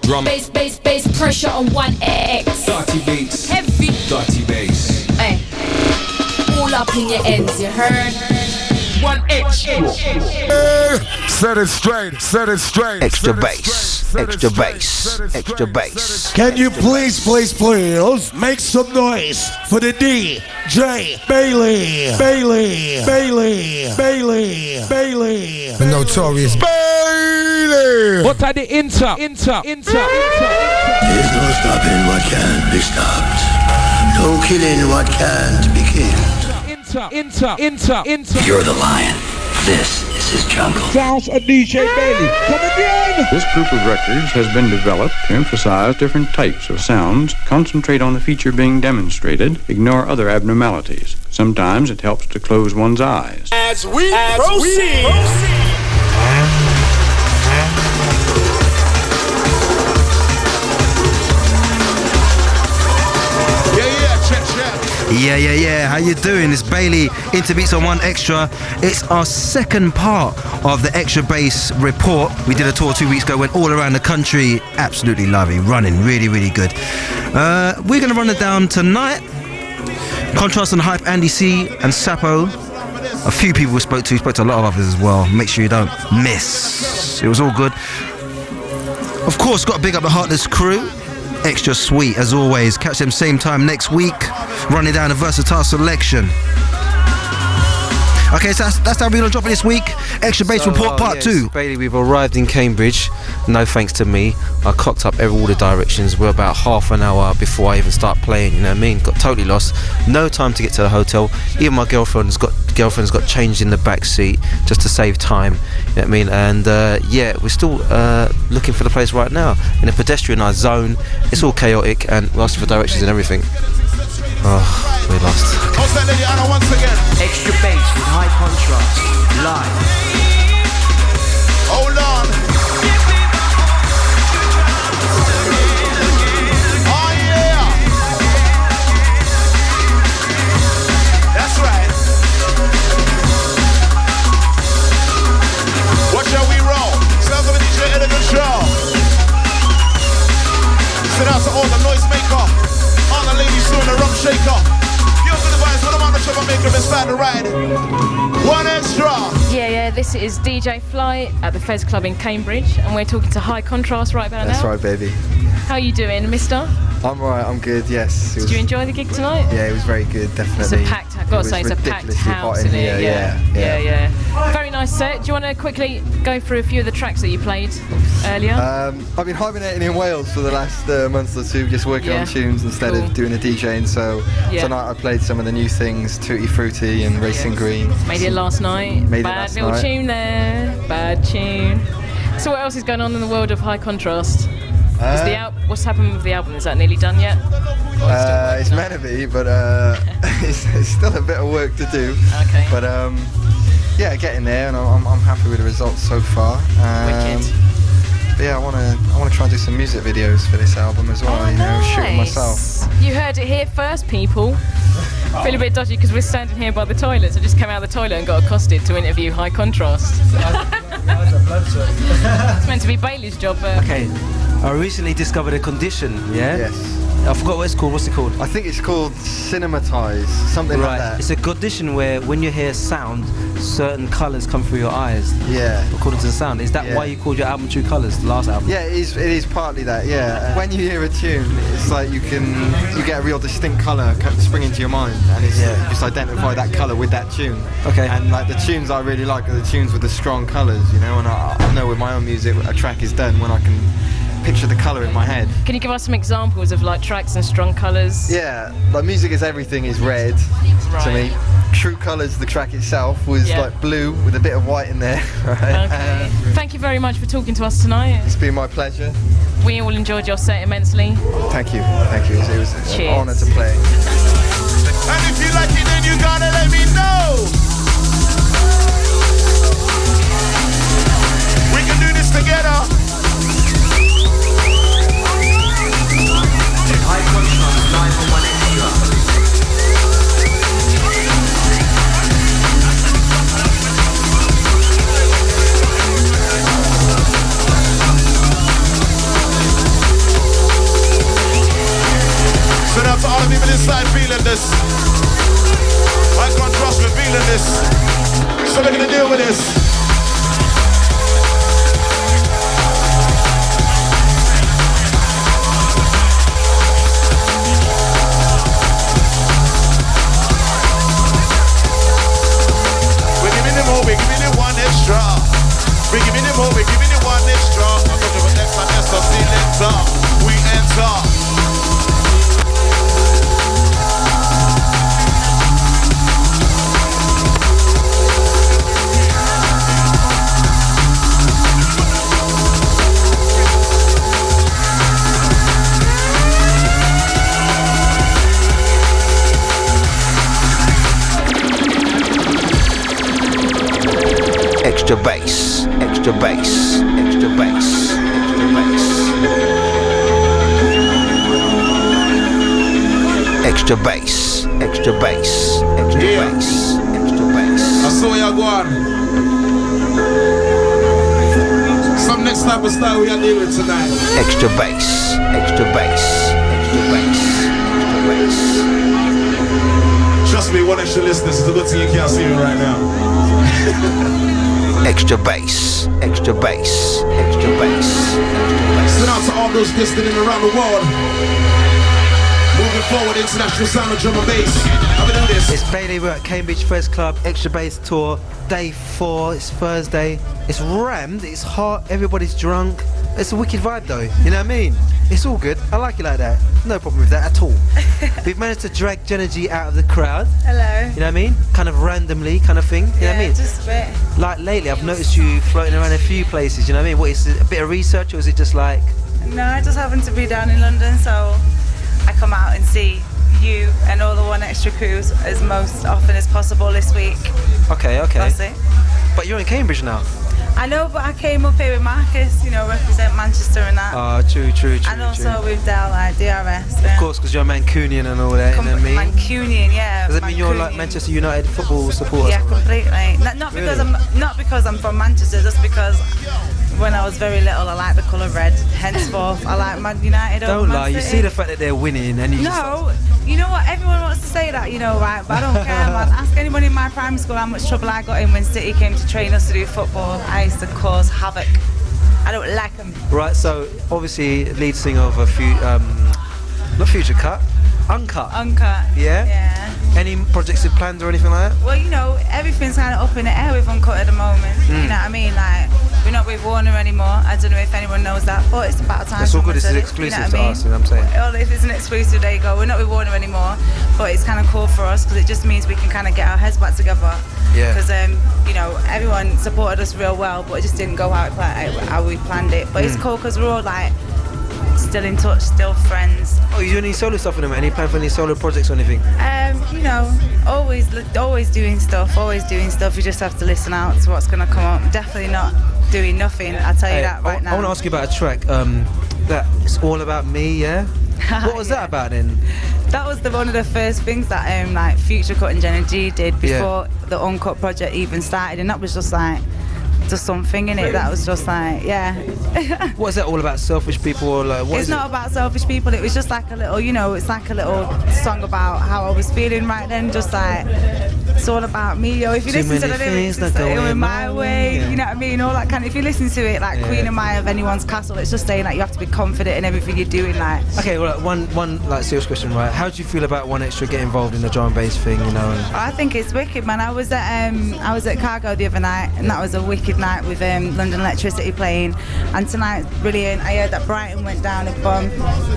drum. Bass pressure on 1X. Dirty beats. Heavy. Dirty bass. Hey. All up in your ends, you heard? 1X. Set it straight. Extra bass, extra bass, extra bass. Can you please make some noise for the DJ Bailey. The notorious Bailey. What are the inter? There's no stopping what can't be stopped. No killing what can't be killed. Inter. You're the lion. This is his jungle. Sounds of DJ Bailey. Come again. This group of records has been developed to emphasize different types of sounds, concentrate on the feature being demonstrated, ignore other abnormalities. Sometimes it helps to close one's eyes. As we proceed. Yeah. How you doing? It's Bailey, into Beats on 1Extra. It's our second part of the Extra Bass report. We did a tour 2 weeks ago, went all around the country. Absolutely lovely, running really, really good. We're going to run it down tonight. Contrast and Hype, Andy C and Sappo. A few people we spoke to a lot of others as well. Make sure you don't miss. It was all good. Of course, got to big up the Heartless crew. Extra sweet as always. Catch them same time next week. Running down a versatile selection. Okay, so that's how we're gonna drop it this week. Extra Bass Report Part 2. Bailey, we've arrived in Cambridge. No thanks to me. I cocked up all the directions. We're about half an hour before I even start playing. You know what I mean? Got totally lost. No time to get to the hotel. Even my girlfriend's got changed in the back seat just to save time. You know what I mean? And we're still looking for the place right now in a pedestrianised zone. It's all chaotic and we're asking for directions and everything. Oh, we lost. Extra bass with high contrast, live. Hold on. Oh yeah. That's right. What shall we roll? Sounds of a DJ Elegant Show. Send out to all the noise maker, all the ladies doing the rum shaker. One extra. Yeah, this is DJ Fly at the Fez Club in Cambridge, and we're talking to High Contrast right about now. That's right, baby. How are you doing, mister? I'm alright, I'm good, yes. Did you enjoy the gig tonight? Yeah, it was very good, definitely. It's a packed, I've got to say, it's a packed house in here. Yeah. Very nice set. Do you want to quickly go through a few of the tracks that you played earlier? I've been hibernating in Wales for the last month or two, just working on tunes instead of doing a DJing, so tonight I played some of the new things, Tutti Frutti and Racing Green. Made it last night. Bad little tune there. Bad tune. So what else is going on in the world of High Contrast? What's happened with the album? Is that nearly done yet? It's meant to be, but it's still a bit of work to do. Okay. But getting there, and I'm happy with the results so far. Wicked. But yeah, I want to try and do some music videos for this album as well. Nice. Shooting myself. You heard it here first, people. I feel a bit dodgy because we're standing here by the toilets. I just came out of the toilet and got accosted to interview High Contrast. It's meant to be Bailey's job. Okay, I recently discovered a condition, Yes. I forgot what it's called. What's it called? I think it's called cinematize, something like that. It's a condition where when you hear sound, certain colours come through your eyes. Yeah. According to the sound. Is that why you called your album True Colours, the last album? Yeah, it is partly that, yeah. When you hear a tune, it's like you get a real distinct colour spring into your mind, and it's you just identify that colour with that tune. Okay. And like the tunes I really like are the tunes with the strong colours, and I know with my own music a track is done when I can picture the colour in my head. Can you give us some examples of like tracks and strong colours? Yeah, like Music Is Everything is red to me. True Colours, the track itself, was like blue with a bit of white in there. Right? Okay. Thank you very much for talking to us tonight. It's been my pleasure. We all enjoyed your set immensely. Thank you. It was an honour to play. And if you like it, then you gotta let me know. We can do this together. High Contrast live on 1Extra. inside feeling this. I can't trust me feeling this. So we're gonna deal with this. We're giving them more, we're giving them one extra. We're giving them more, we're giving them one extra. I'm going to put extra, extra, selector. We enter. Extra bass, extra bass, extra bass, extra bass. Extra bass, extra bass, extra bass, extra bass. I saw y'all go on. Some next type of style we are dealing with tonight. Extra bass, extra bass, extra bass, extra bass. Trust me, one extra listeners is a good thing you can't see me right now. Extra bass, extra bass, extra bass, extra bass. Send out to all those listening around the world. Moving forward, international sound of drum and bass. How we do this? It's Bailey, we're at Cambridge Fest Club, Extra Bass Tour, day 4, it's Thursday. It's rammed, it's hot, everybody's drunk. It's a wicked vibe though, you know what I mean? It's all good, I like it like that. No problem with that at all. We've managed to drag Jenna G out of the crowd. Hello. You know what I mean? Kind of randomly kind of thing, you know what I mean? Just a bit. Like lately, I've noticed you floating around a few places, you know what I mean? What, is it a bit of research or is it just like... No, I just happen to be down in London, so I come out and see you and all the One Extra crews as most often as possible this week. Okay. That's it. But you're in Cambridge now. I know, but I came up here with Marcus, you know, represent Manchester and that. True. And also with Del, like DRS. Yeah. Of course, because you're Mancunian and all that, you know what I mean? Mancunian, yeah. Does it mean you're like Manchester United football supporter? Yeah, completely. Not because I'm from Manchester, just because when I was very little, I liked the colour red. Henceforth, I like Man United over Don't Man lie, you City. see the fact that they're winning and you you know what, everyone wants to say that, you know, right, but I don't care, man. Ask anyone in my primary school how much trouble I got in when City came to train us to do football. I used to cause havoc. I don't like them. Right, so obviously lead singer of a few, not Future Cut, Uncut. Yeah? Yeah. Any projects in planned or anything like that? Well, you know, everything's kind of up in the air with Uncut at the moment. You know what I mean? Like, we're not with Warner anymore. I don't know if anyone knows that, but it's about time. It's all good, this is exclusive to us, you know what I'm saying? Well, if it's an exclusive, there you go. We're not with Warner anymore, but it's kind of cool for us because it just means we can kind of get our heads back together. Yeah. Because, you know, everyone supported us real well, but it just didn't go how we planned it. But it's cool because we're all like, still in touch, still friends. Oh, you do any solo stuff in them? Any plan for any solo projects or anything? You know, always doing stuff. You just have to listen out to what's going to come up. Definitely not doing nothing, I'll tell you that right now. I want to ask you about a track that it's all about me, yeah? What was that about then? That was one of the first things that like Future Cut and Jenna G did before the Uncut project even started, and that was just like something in it that was just like, yeah. What is that all about? Selfish people or like what? It's not about selfish people. It was just like a little, you know, it's like a little song about how I was feeling right then. Just like it's all about me, yo. If you listen to the lyrics, it's going my way. You know what I mean? All that kind of. If you listen to it, like Queen of Maya of Anyone's Castle, it's just saying like you have to be confident in everything you're doing. Like. Okay, well, one like serious question, right? How do you feel about One Extra getting involved in the drum and bass thing? You know. I think it's wicked, man. I was at Cargo the other night, and that was a wicked night with London Electricity playing, and tonight brilliant. I heard that Brighton went down a bomb,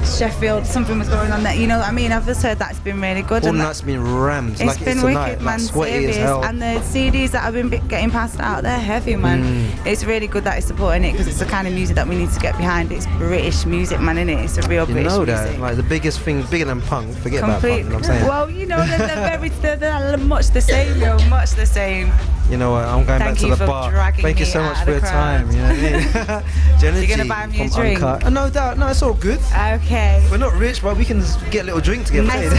Sheffield, something was going on there, you know what I mean? I've just heard that's been really good. All night's been rammed. It's been wicked, man, serious. And the CDs that have been getting passed out, they're heavy, man. It's really good that it's supporting it because it's the kind of music that we need to get behind. It's British music, man, innit? It's a real British music. You know that, like the biggest thing, bigger than punk, forget about punk, you know what I'm saying? Well, you know, they're much the same, yo, much the same. You know what, I'm going back to the bar. Thank you so much for your time, you know what I mean? Jenna G, you're going to buy me a drink? Uncut. No doubt, no, it's all good. Okay. We're not rich, but we can get a little drink together. Nice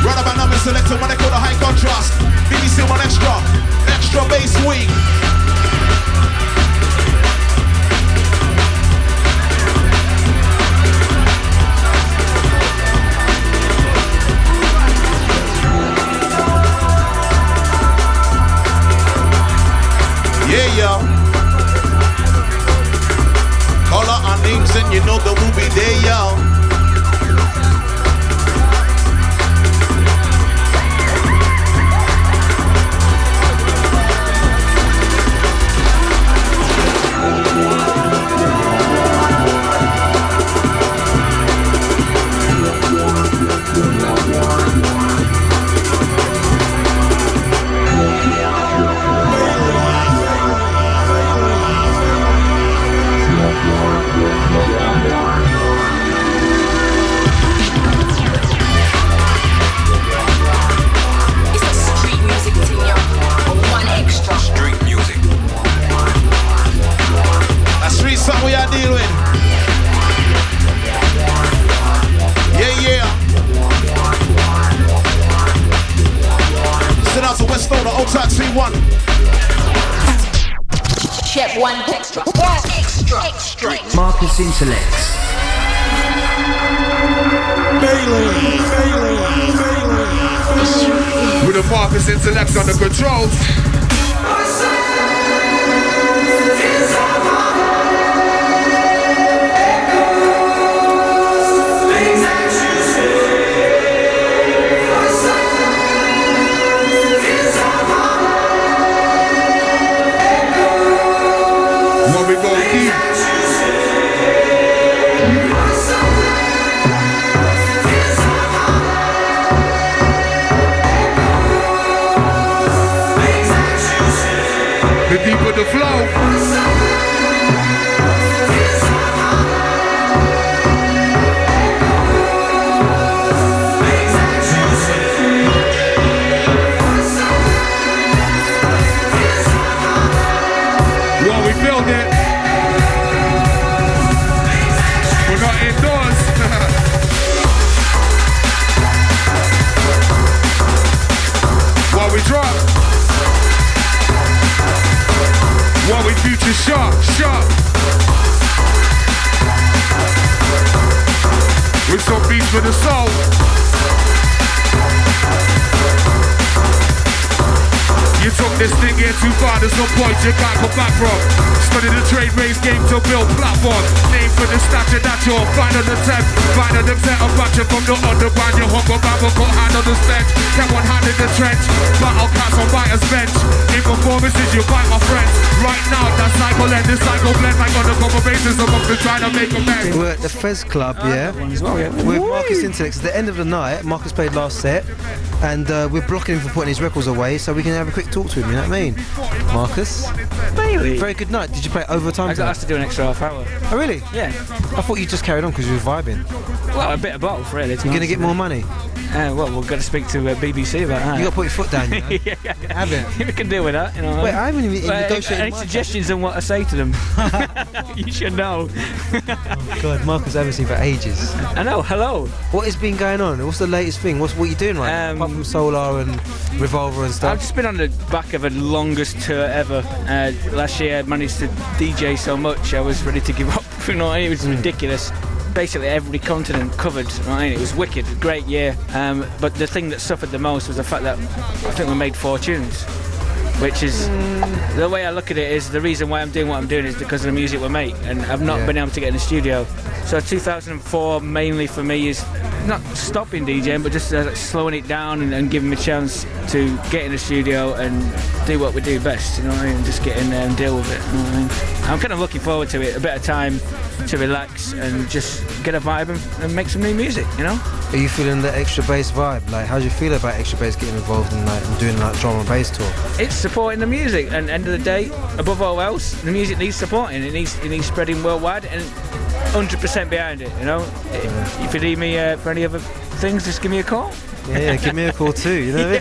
Right about now, we selected what they call the high contrast. BBC One Extra bass week. you know that we'll be there, yo. Something we are dealing with. Yeah. Send out to West Florida, Old Taxi 1. Check one extra. Marcus Intalex. Bailey. With the Marcus Intalex on the controls. What we gon' keep? The deeper the flow. While we future sharp. With some beats for the soul. You took this thing here too far, there's no point you can't come back from. Study the trade race game to build platforms. Name for the stature that you're find on the temp. Find on the set of batcher from the underground. You humble babble, got hand on the stench. Kept one hand in the trench. Battle cats on biter's bench. In performances you fight my friends. Right now that cycle and this cycle blend like on the cover basis amongst the trying to make a man. We're at the Fez Club, yeah. With Marcus Intalex. At the end of the night, Marcus played last set. And we're blocking him for putting his records away so we can have a quick talk to him, you know what I mean? Marcus? Bailey. Very good night. Did you play overtime? I got asked to do an extra half hour. Oh, really? Yeah. I thought you just carried on because you were vibing. Well, a bit of both, really. You're going to get more money? Well, we've got to speak to BBC about that. You got to put your foot down, you know? yeah. Have it. We can deal with that, you know. Wait, I haven't even negotiated. Any suggestions on what I say to them? You should know. Oh, God, Marcus, I haven't seen for ages. I know, hello. What has been going on? What's the latest thing? What are you doing right now? Apart from Solar and Revolver and stuff? I've just been on the back of the longest tour ever. Last year I managed to DJ so much I was ready to give up. You know, it was ridiculous. Basically every continent covered, right? It was wicked, great year. But the thing that suffered the most was the fact that I think we made 4 tunes. Which is, the way I look at it is, the reason why I'm doing what I'm doing is because of the music we make, and I've not been able to get in the studio. So 2004 mainly for me is not stopping DJing, but just slowing it down and giving me a chance to get in the studio and do what we do best, you know what I mean? Just get in there and deal with it, you know what I mean? I'm kind of looking forward to it, a bit of time to relax and just get a vibe and make some new music, you know? Are you feeling the extra bass vibe? Like, how do you feel about extra bass getting involved in like and doing like drum and bass tour? It's supporting the music, and end of the day, above all else, the music needs supporting. It needs spreading worldwide, and 100% behind it. You know, if you need me for any other things, just give me a call. Yeah, give me a call too. You know.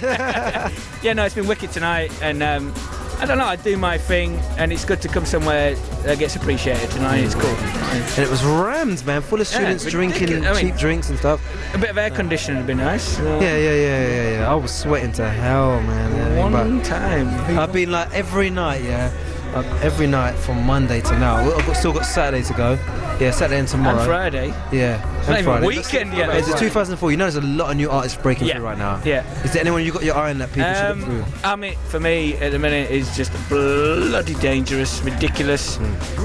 Yeah, no, it's been wicked tonight, and I don't know, I do my thing, and it's good to come somewhere that gets appreciated tonight. It's cool. And it was rammed, man, full of students drinking cheap drinks and stuff. A bit of air conditioning would be nice. Yeah. I was sweating to hell, man. One time. I've been like every night, every night from Monday to now. I've still got Saturday to go. Yeah, Saturday and tomorrow. And Friday. Yeah. It's not even weekend yet. It's 2004. You know, there's a lot of new artists breaking through right now. Yeah. Is there anyone you got your eye on that people should look through? I mean, for me at the minute is just bloody dangerous, ridiculous.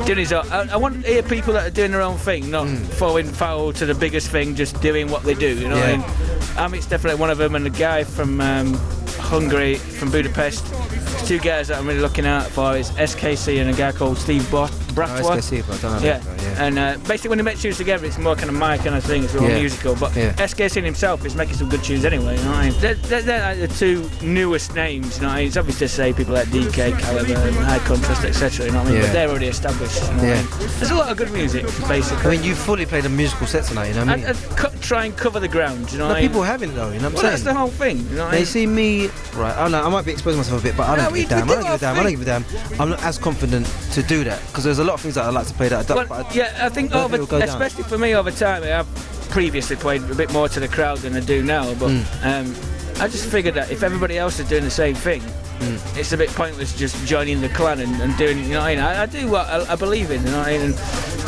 Doing his own. I want to hear people that are doing their own thing, not falling foul to the biggest thing, just doing what they do. You know what I mean? Amit's definitely one of them, and the guy from Hungary, from Budapest. There's two guys that I'm really looking out for is SKC and a guy called Steve Bratwa. SKC, but I don't know. Yeah. And basically when they make tunes together, it's more kind of my kind of thing. It's all musical. But SKC himself is making some good tunes anyway. You know what I mean? They're like the two newest names. You know what I mean? It's obvious to say people like DK, Caliber, High Contrast, etc. You know what I mean? But they're already established. You know what I mean? There's a lot of good music, basically. I mean, you fully played a musical set tonight. You know what I mean? Try and cover the ground. You know what I mean? People haven't though. You know what I'm saying? That's the whole thing. You know what I mean? They see me. Right. I don't know. I might be exposing myself a bit, but I don't give a damn. I don't give a damn. I'm not as confident to do that because there's a lot of things that I like to play that I don't. I think especially for me over time, I've previously played a bit more to the crowd than I do now, but I just figured that if everybody else is doing the same thing, it's a bit pointless just joining the clan and doing, you know what I mean? I do what I believe in, you know what I mean? And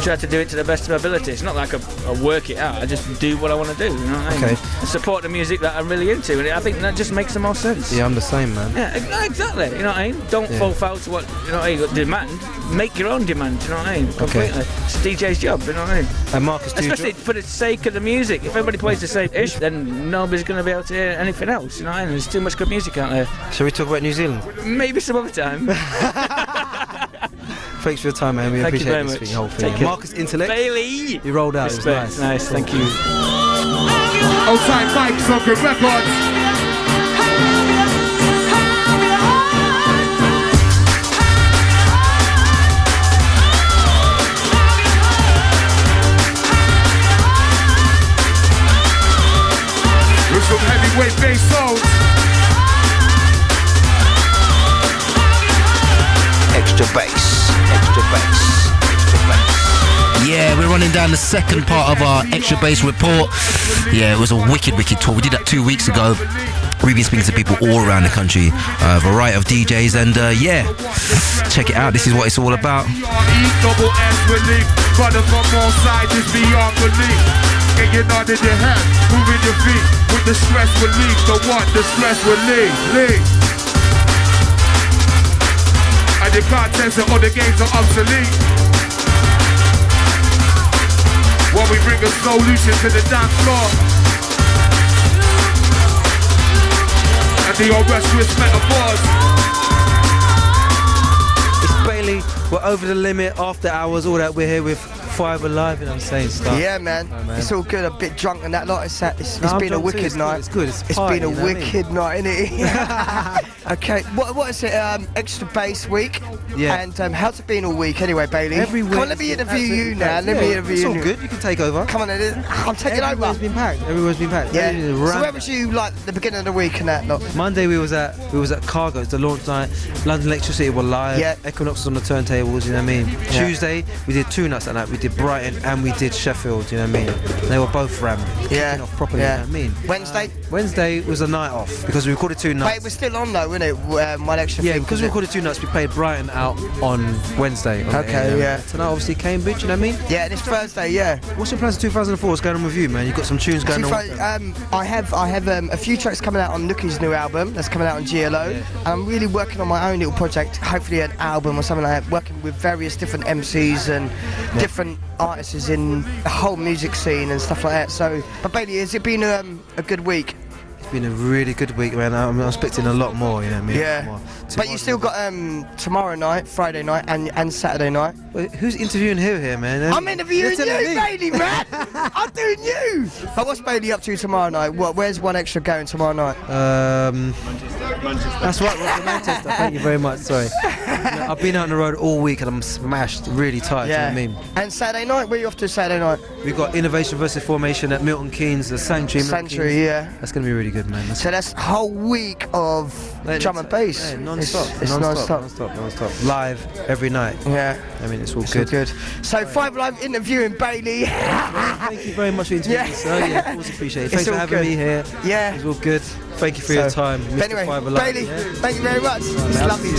try to do it to the best of my ability. It's not like I work it out, I just do what I want to do, you know what I mean? I support the music that I'm really into, and I think that just makes the most sense. Yeah, I'm the same, man. Yeah, exactly, you know what I mean? Don't fall foul to what, you know what I mean, demand. Make your own demand, you know what I mean? Completely. It's a DJ's job, you know what I mean? And Marcus, especially for the sake of the music. If everybody plays the same ish, then nobody's going to be able to hear anything else, you know what I mean? There's too much good music out there. Shall we talk about New Zealand? Maybe some other time. Thanks for your time, man. We appreciate this whole thing. Marcus Intalex. Bailey! You rolled out. Respect. It was nice. Thank you. Outside Mike's on good records. With some heavyweight bass sounds. Extra bass, extra bass, extra bass. Yeah, we're running down the second part of our extra bass report. Yeah, it was a wicked tour. We did that 2 weeks ago. We've been speaking to people all around the country, a variety of DJs, and yeah, check it out. This is what it's all about. Get your nod in your hand, moving your feet with the stress relief. The stress relief. And the contents of all the games are obsolete. While we bring a solution to the dance floor. And the restless metaphors. It's Bailey, we're over the limit, after hours, all that. We're here with Five Alive, and I'm saying stuff. Yeah, man. It's all good. A bit drunk and that lot. It's been a wicked night. It's good. It's been a wicked night, isn't it? Okay. What is it? Extra bass week. Yeah. And how's it been all week anyway, Bailey? Every week. Come on, let me interview you now. Let me interview you. It's all good. You can take over. Come on, I'm taking over. Everywhere's been packed. Yeah. So where was you like the beginning of the week and that lot? Monday we was at Cargo. It's the launch night. London Electricity were live. Yeah. Equinox was on the turntables. You know what I mean? Yeah. Tuesday we did 2 nights that night. We did Brighton and we did Sheffield. You know what I mean? They were both rammed. Kicking off properly. Yeah. You know what I mean? Wednesday was a night off because we recorded 2 nights. But it was still on though, wasn't it? One extra. Yeah, because we recorded 2 nights. We played Brighton out on Wednesday. Okay. Tonight obviously Cambridge. You know what I mean? Yeah, this Thursday. Yeah. What's your plans for 2004? What's going on with you, man? You got some tunes going on. I have a few tracks coming out on Nookie's new album that's coming out on GLO. And I'm really working on my own little project, hopefully an album or something like that, working with various different MCs and different artists in the whole music scene and stuff like that. So, but Bailey, has it been a good week? It's been a really good week, man. I'm expecting a lot more, you know what I mean? Yeah. But you still got tomorrow night, Friday night, and Saturday night. Wait, who's interviewing who here, man? I'm interviewing you, Bailey, man. I'm doing you. But what's Bailey up to tomorrow night? Where's One Extra going tomorrow night? That's right, Manchester. Thank you very much. Sorry. I've been out on the road all week and I'm smashed, really tired. Yeah. You know what I mean? And Saturday night, where are you off to Saturday night? We've got Innovation versus Formation at Milton Keynes, the Sanctuary. Yeah. That's going to be really good, man. So that's a whole week of drum and bass. Yeah, non-stop. It's non-stop. Live every night. Yeah. I mean, it's all It's good. all good. So 5 Live interviewing Bailey. Thank you very much for interviewing me, sir. Yeah, always appreciate it. Thanks for having me here. Yeah. It's all good. Thank you for your time, Mr. But anyway, 5 Alive. Bailey, thank you very much. It's lovely,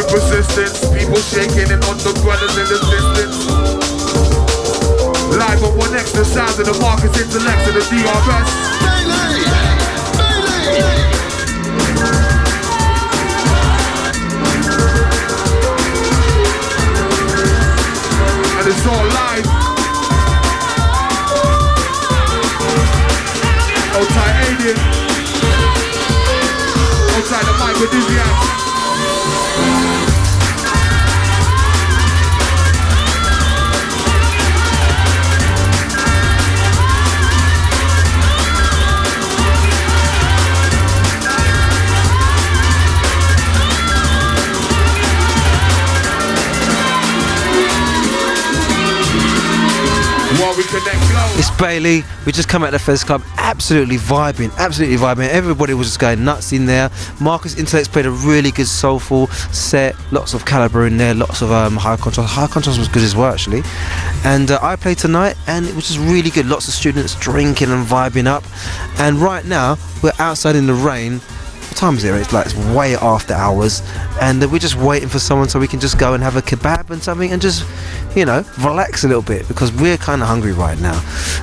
persistence. People shaking and underground in the distance. Live on one extra sounds of the Marcus Intalex and the DRS. And it's all live. Outside Alien. Outside the mic with Dizzy. It's Bailey. We just come out of the Fez Club, absolutely vibing. Everybody was just going nuts in there. Marcus Intalex played a really good soulful set, lots of caliber in there, lots of high contrast. High contrast was good as well, actually. And I played tonight, and it was just really good. Lots of students drinking and vibing up. And right now, we're outside in the rain. What time is it? It's way after hours, and we're just waiting for someone so we can just go and have a kebab and something and just, relax a little bit, because we're kind of hungry right now.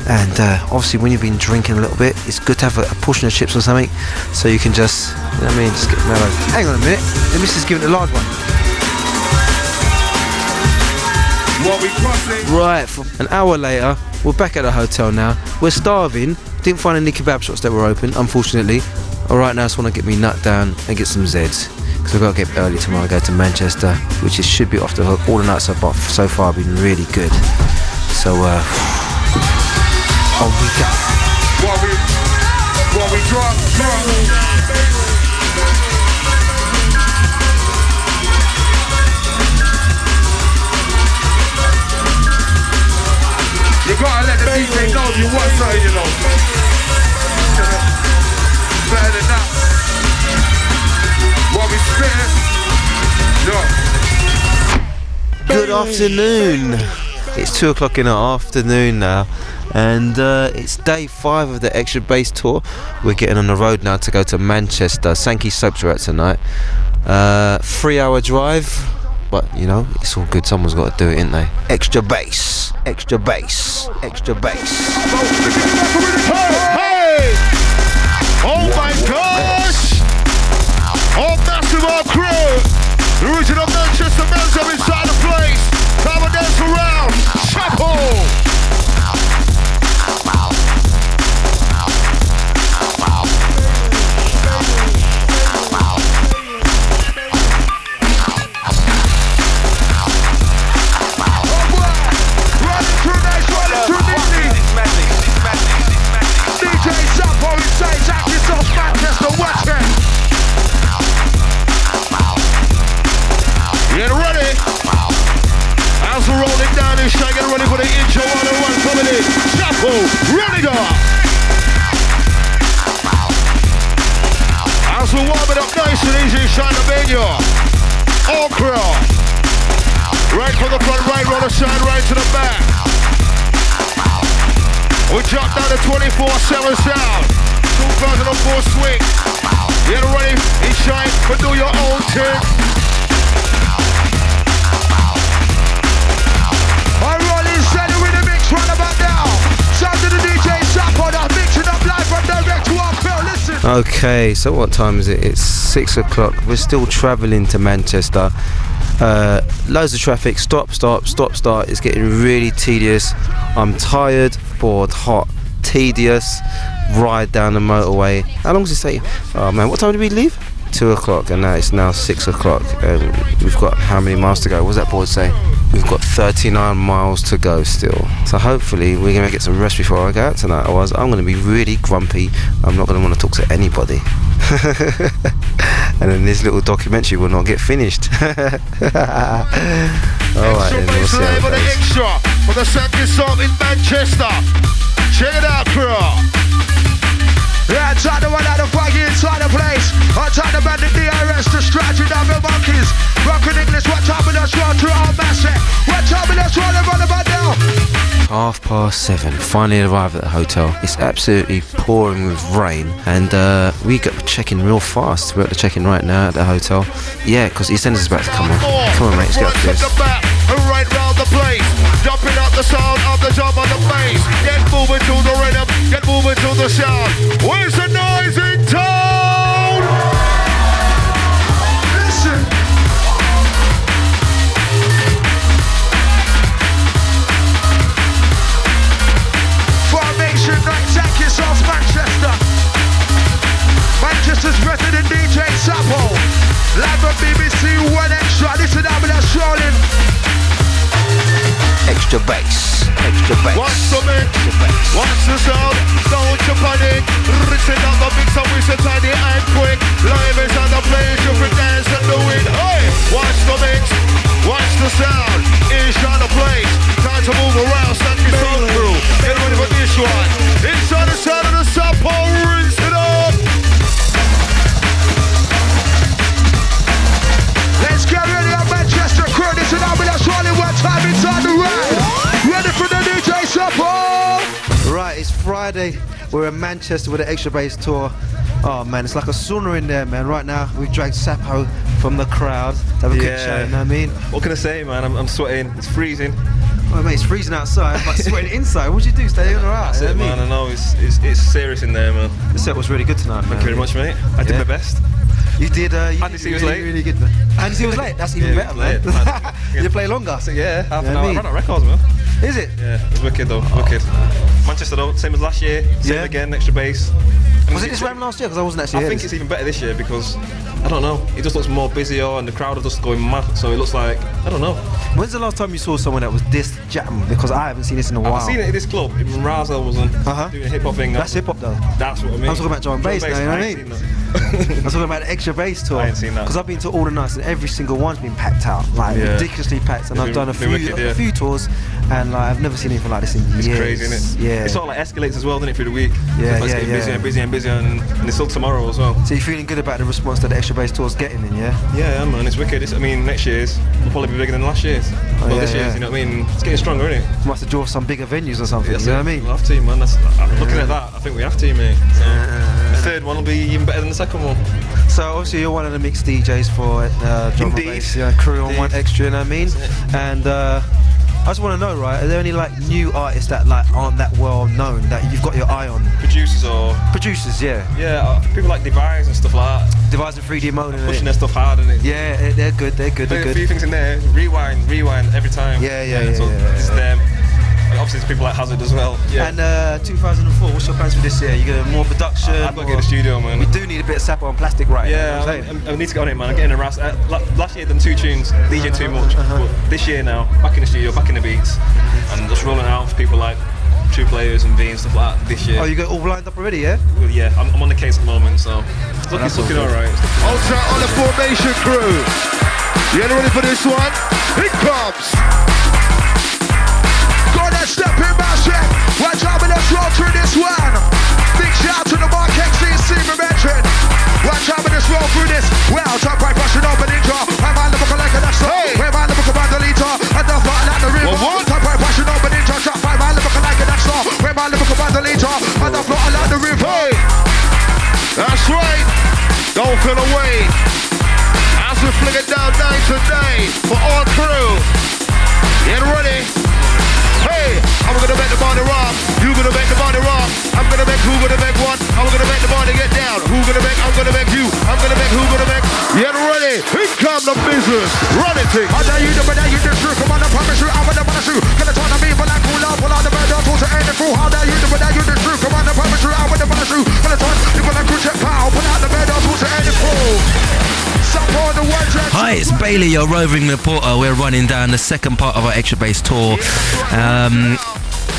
And obviously when you've been drinking a little bit, it's good to have a portion of chips or something, so you can just, just get mellow. Hang on a minute, the missus giving it a large one. Right, an hour later, we're back at the hotel now. We're starving, didn't find any kebab shops that were open, unfortunately. Alright, now I just want to get me nut down and get some Zeds, because I've got to get early tomorrow, go to Manchester, which should be off the hook. All the nights so far have been really good. So, on we go. While we drop. You gotta let the DJ know if you want something, Better than that. While we spit, Good afternoon. It's 2 o'clock in the afternoon now, and it's day 5 of the Extra Bass tour. We're getting on the road now to go to Manchester. Sankeys soaps are out tonight. 3-hour drive, but it's all good. Someone's got to do it, ain't they? Extra Bass, Extra Bass, Extra Bass. Hey! Oh my gosh! Oh, massive crew! The original Manchester men's are inside the place! Come and dance around! Sappo! DJ Sappo inside, Jack yourself, Manchester, watch it! Get ready! As we're rolling down this track, get ready for the intro 101 coming in. Sappo, running up! As we're warming up nice and easy, shine the menu. All crew. Right from the front, right roller side, right to the back. We drop down to 24/7 sound. 2004 swing. Get ready, it's shine, but do your own thing. I'm rolling steady with the mix right about now. Sound to the DJ Sappo, now mixing up live from direct to our film. Listen. Okay, so what time is it? It's 6 o'clock. We're still travelling to Manchester. Loads of traffic, stop, start. It's getting really tedious. I'm tired, bored, hot, tedious. Ride down the motorway. How long does it take? Oh man, what time did we leave? 2 o'clock, and now it's now 6 o'clock. And we've got how many miles to go? What does that board say? We've got 39 miles to go still. So hopefully we're going to get some rest before I go out tonight. Otherwise I'm going to be really grumpy. I'm not going to want to talk to anybody. And then this little documentary will not get finished. Alright then, we'll see how it goes. Extra for the Sankeys song in Manchester. Check it out, crew. Yeah, try the one out of Baggy inside the place. I try to band the DRS, the strategy down the monkeys. Rockin' English, what time with us roll through our massive. What time with us roll around about now? 7:30. Finally arrived at the hotel. It's absolutely pouring with rain, and we got check-in real fast. We're at the check-in right now at the hotel. Yeah, because EastEnders is about to come on. Come on, mate, let's get up to this. Right round the place, jumping up the sound of the drum on the bass. Get moving to the rhythm, get moving to the sound. Where's the noise in town? Listen. Formation night, Sankeys of Manchester. Manchester's president DJ Sappo. Live on BBC One Extra. Listen up with that strolling. Extra bass, extra bass. Watch the mix, watch the sound, don't you panic. Listen up the mix and we say tiny and quick. Live is on the place, you can dance and do it. Hey, watch the mix, watch the sound. It's on the place, time to move around. Sankeys on through, get ready for this one. It's on the sound of the Sappo, rinse it up. Let's get ready on Manchester crew. This is now with us rolling one time inside the ride. Ready for the DJ Sappo. Right, it's Friday. We're in Manchester with the Extra Bass tour. Oh man, it's like a sauna in there, man. Right now, we've dragged Sappo from the crowd to have a quick chat, you know what I mean? What can I say, man? I'm sweating. It's freezing. Oh mate, it's freezing outside, but sweating inside. What'd you do? Stay in or out? That's it, man. I know it's serious in there, man. The set was really good tonight, man. Thank you very much, mate. I did my best. You did. Andy C was late. Really good, man. Andy C was late. That's even better, man. Did you play longer? So, yeah, half an hour. I ran out of records, man. Is it? Yeah, it was wicked though. Wicked. Manchester though, same as last year. Same again, extra bass. Was it this round last year? Because I wasn't actually here. I think it's even better this year because I don't know. It just looks more busier and the crowd are just going mad. So it looks like I don't know. When's the last time you saw someone that was this jam? Because I haven't seen this in a while. I've seen it at this club. In Razel wasn't doing a hip hop thing. That's hip hop though. That's what I mean. I'm talking about drum and bass now. You know what I mean? I'm talking about the Extra Bass tour. I ain't seen that. Because I've been to all the nights and every single one's been packed out, like ridiculously packed. And I've done a few tours, and like, I've never seen anything like this in years. It's crazy, isn't it? Yeah. It sort of like escalates as well, doesn't it, through the week? Yeah, it's getting busier and busier and busier, and it's still tomorrow as well. So you're feeling good about the response that the Extra Bass tour's getting in, yeah? Yeah, man, it's wicked. I mean, next year's will probably be bigger than last year's. This year's, you know what I mean? It's getting stronger, isn't it? You must have drawn some bigger venues or something, you know what I mean? We'll have to, man. Looking at that, I think we have to, mate. So, the third one will be even better than the second one. So obviously you're one of the mixed DJs for drum and bass crew on One Extra, you know what I mean? And I just want to know, right? Are there any like new artists that like aren't that well known that you've got your eye on? Producers or producers, yeah. Yeah, people like Devise and stuff like that. Devise and 3D Mode, pushing their stuff hard, and yeah, they're good. They're good. A few things in there. Rewind every time. Yeah. It's them. Obviously, there's people like Hazard as well. Yeah. And 2004, what's your plans for this year? You get more production? I've got to get in the studio, man. We do need a bit of Sappo and plastic right now. Yeah, I need to get on it, man. I'm getting harassed. Last year I done 2 tunes, DJ too much. But this year now, back in the studio, back in the beats, and just rolling out for people like True Players and V and stuff like that this year. Oh, you got all lined up already, yeah? Well, yeah, I'm on the case at the moment, so it's looking alright. Ultra on the formation crew. You ready for this one? It comes. Step in my shit. Watch out, but let's roll through this one. Big shout to the Marcus Intalex mention. Watch out, but let's roll through this. Well, top right rushing open intro. I'm on the book like a next song. We're on the book about the leader. I don't fly like the river. Top right rushing open intro. Top right on the book like a next song. We're on the book about the leader. I don't fly like the river. That's right. Don't feel away. As we fling it down night to day for all crew. Get ready. Hey, I'm gonna make the body rock. You gonna make the body rock. I'm gonna make who gonna make what? I'm gonna make the body get down. Who gonna make? I'm gonna make you. I'm gonna make who gonna make? Get ready. Here come the business. Run it, thing. How dare you do, but you just true. Come on, I promise you, I'm gonna punish you. Gonna turn on me, but I cool out. Pull out the bird, don't pull to end it through. How dare you do, but you just true. Come on, I promise you, I'm gonna punish you. Gonna turn you, but I cool check pow. Pull out the bird, don't pull to end it through. Hi, it's Bailey, your roving reporter. We're running down the second part of our Extra Bass tour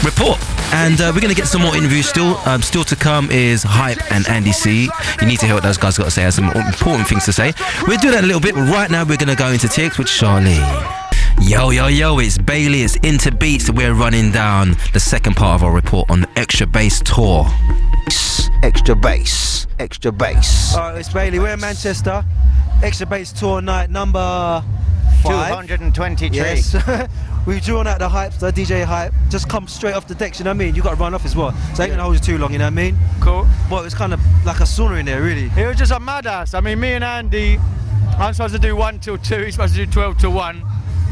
report, and we're going to get some more interviews still. Still to come is Hive and Andy C. You need to hear what those guys got to say. Has some important things to say. We'll do that in a little bit, but right now we're going to go into TX with Charlene. Yo, it's Bailey, it's Into Beats. We're running down the second part of our report on the Extra Bass tour. Extra Bass. Alright, it's Bailey, we're in Manchester. Extra Bass tour night number 5. 223. Yes. we drawn out the hypes, the DJ hype, just come straight off the decks, you know what I mean? You got to run off as well. So I ain't gonna hold you too long, you know what I mean? Cool. But it was kind of like a sauna in there, really. It was just a madhouse. I mean, me and Andy, I'm supposed to do 1 till 2, he's supposed to do 12 till 1.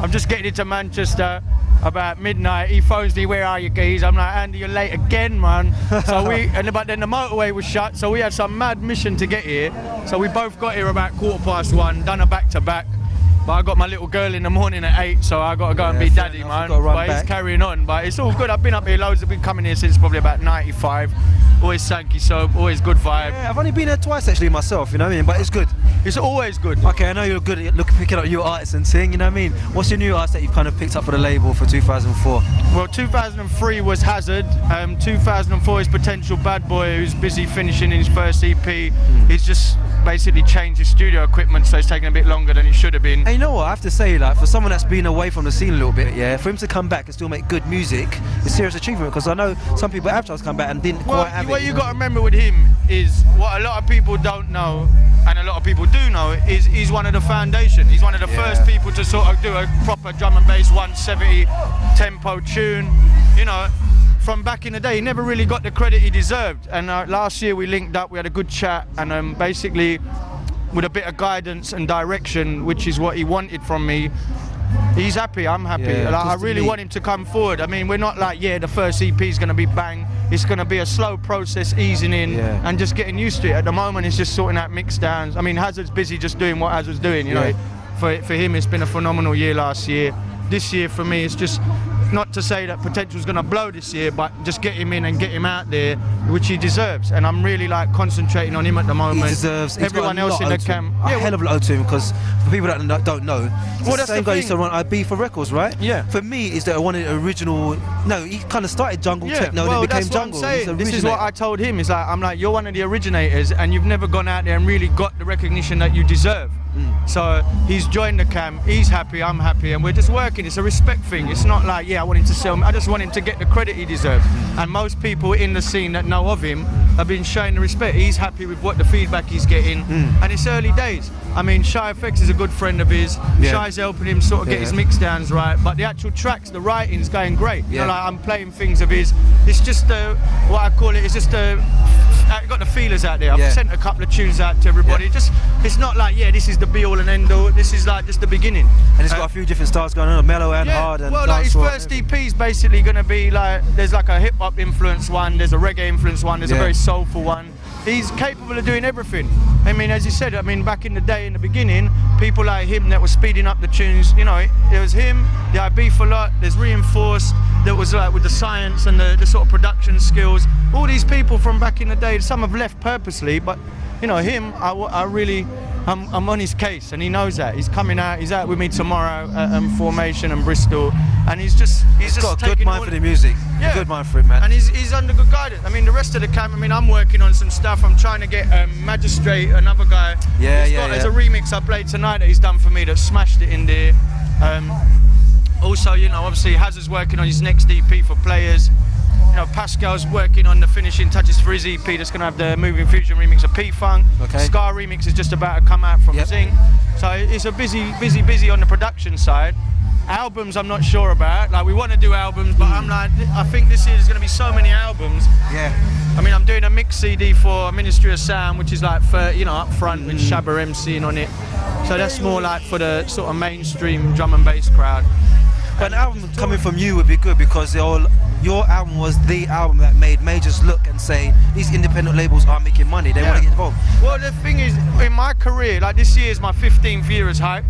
I'm just getting into Manchester about midnight. He phones me, where are you, geez? I'm like, Andy, you're late again, man. But then the motorway was shut, so we had some mad mission to get here. So we both got here about 1:15, done a back-to-back. But I got my little girl in the morning at 8, so I got to go and be daddy, man. But he's carrying on. But it's all good. I've been up here loads. I've been coming here since probably about 95. Always Sankeys, so always good vibe. Yeah, I've only been there twice actually myself, you know what I mean? But it's good. It's always good. Okay, I know you're good at picking up new artists and thing, you know what I mean? What's your new artist that you've kind of picked up for the label for 2004? Well, 2003 was Hazard. 2004 is Potential Bad Boy, who's busy finishing his first EP. He's just basically changed his studio equipment, so it's taking a bit longer than it should have been. And you know what, I have to say, like, for someone that's been away from the scene a little bit, yeah, for him to come back and still make good music is a serious achievement, because I know some people have tried to come back and didn't quite have it. What you got to remember with him is, what a lot of people don't know, and a lot of people do know, is he's one of the foundation. He's one of the first people to sort of do a proper drum and bass 170 tempo tune, you know. From back in the day, he never really got the credit he deserved. And last year we linked up, we had a good chat, and basically with a bit of guidance and direction, which is what he wanted from me, he's happy, I'm happy. Yeah, like, I really want him to come forward. I mean, we're not like, yeah, the first EP is going to be bang. It's going to be a slow process, easing in and just getting used to it. At the moment, it's just sorting out mix downs. I mean, Hazard's busy just doing what Hazard's doing, you know. For him, it's been a phenomenal year last year. This year, for me, it's just, not to say that Potential's going to blow this year, but just get him in and get him out there, which he deserves. And I'm really like concentrating on him at the moment. He deserves. Everyone else in the camp. A hell of a lot to him, because for people that don't know, well, the same guy used to run IB for Records, right? Yeah. For me, is that I wanted original. No, he kind of started jungle techno, well, then became that's jungle. What I'm saying. This is what I told him. Is like, I'm like, you're one of the originators, and you've never gone out there and really got the recognition that you deserve. So he's joined the camp, he's happy, I'm happy, and we're just working. It's a respect thing. It's not like, yeah, I want him to sell me. I just want him to get the credit he deserves. And most people in the scene that know of him have been showing the respect. He's happy with what the feedback he's getting, and it's early days. I mean, Shy FX is a good friend of his. Shy's helping him sort of get his mix downs right, but the actual tracks, the writing's going great. You know, like, I'm playing things of his. It's just what I call it, it's just I've got the feelers out there. I've sent a couple of tunes out to everybody. Just, it's not like, yeah, this is the be all and end all. This is like just the beginning. And it's got a few different styles going on, mellow and hard. And well, like his first EP is basically going to be like, there's like a hip hop influence one, there's a reggae influence one, there's a very soulful one. He's capable of doing everything. I mean, as you said, I mean, back in the day, in the beginning, people like him that were speeding up the tunes, you know, it was him, the I Beef a Lot, there's Reinforced, that was like with the science and the sort of production skills. All these people from back in the day, some have left purposely, but, you know, him, I'm on his case, and he knows that. He's coming out, he's out with me tomorrow at Formation and Bristol, and he's got a good mind for the music. Yeah. Good mind for it, man. And he's under good guidance. I mean, the rest of the camp, I mean, I'm working on some stuff. I'm trying to get Magistrate, another guy. There's a remix I played tonight that he's done for me that smashed it in there. Also, you know, obviously Hazard's working on his next EP for Playaz. You know, Pascal's working on the finishing touches for his EP that's going to have the Moving Fusion remix of P-Funk. Scar remix is just about to come out from Zing. So it's a busy on the production side. Albums I'm not sure about. Like, we want to do albums, but I'm like, I think this year there's going to be so many albums. I mean, I'm doing a mix CD for Ministry of Sound, which is like, for, you know, up front with Shabba MCing on it. So that's more like for the sort of mainstream drum and bass crowd. But an album coming from you would be good, because your album was the album that made majors look and say, these independent labels are making money, they want to get involved. Well, the thing is, in my career, like this year is my 15th year as Hype,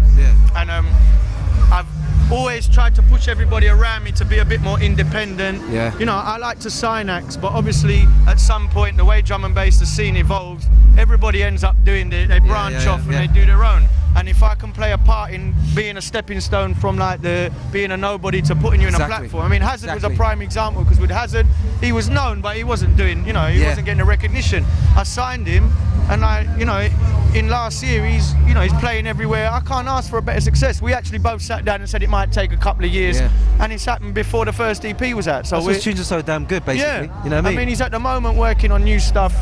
and I've always tried to push everybody around me to be a bit more independent. You know, I like to sign acts, but obviously at some point, the way drum and bass, the scene evolves, everybody ends up doing they branch off and they do their own. And if I can play a part in being a stepping stone from like being a nobody to putting you in a platform. I mean, Hazard was a prime example, because with Hazard, he was known, but he wasn't doing, you know, he wasn't getting the recognition. I signed him, and you know, in last year, he's playing everywhere. I can't ask for a better success. We actually both sat down and said it might take a couple of years, and it's happened before the first EP was out. So his tunes are so damn good, basically. You know what I mean? I mean, he's at the moment working on new stuff.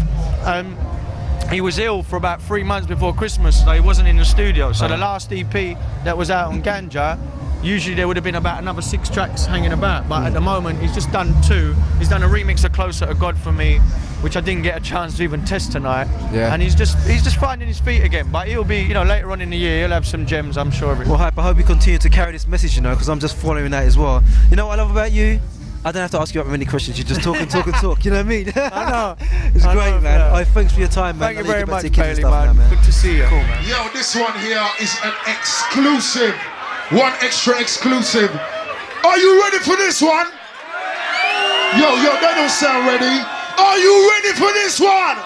He was ill for about 3 months before Christmas, so he wasn't in the studio. So the last EP that was out on Ganja, usually there would have been about another 6 tracks hanging about, but at the moment he's just done 2. He's done a remix of Closer to God for me, which I didn't get a chance to even test tonight. Yeah. And he's just finding his feet again. But he'll be, you know, later on in the year, he'll have some gems, I'm sure of it. Well, Hype, I hope you continue to carry this message, you know, because I'm just following that as well. You know what I love about you? I don't have to ask you many questions. You just talk and talk and talk. You know what I mean? I know. It's great, man. Oh, thanks for your time, man. Thank you very much, Bailey, man. Good to see you. Cool, man. Yo, this one here is an exclusive. One extra exclusive. Are you ready for this one? Yo, they don't sound ready. Are you ready for this one?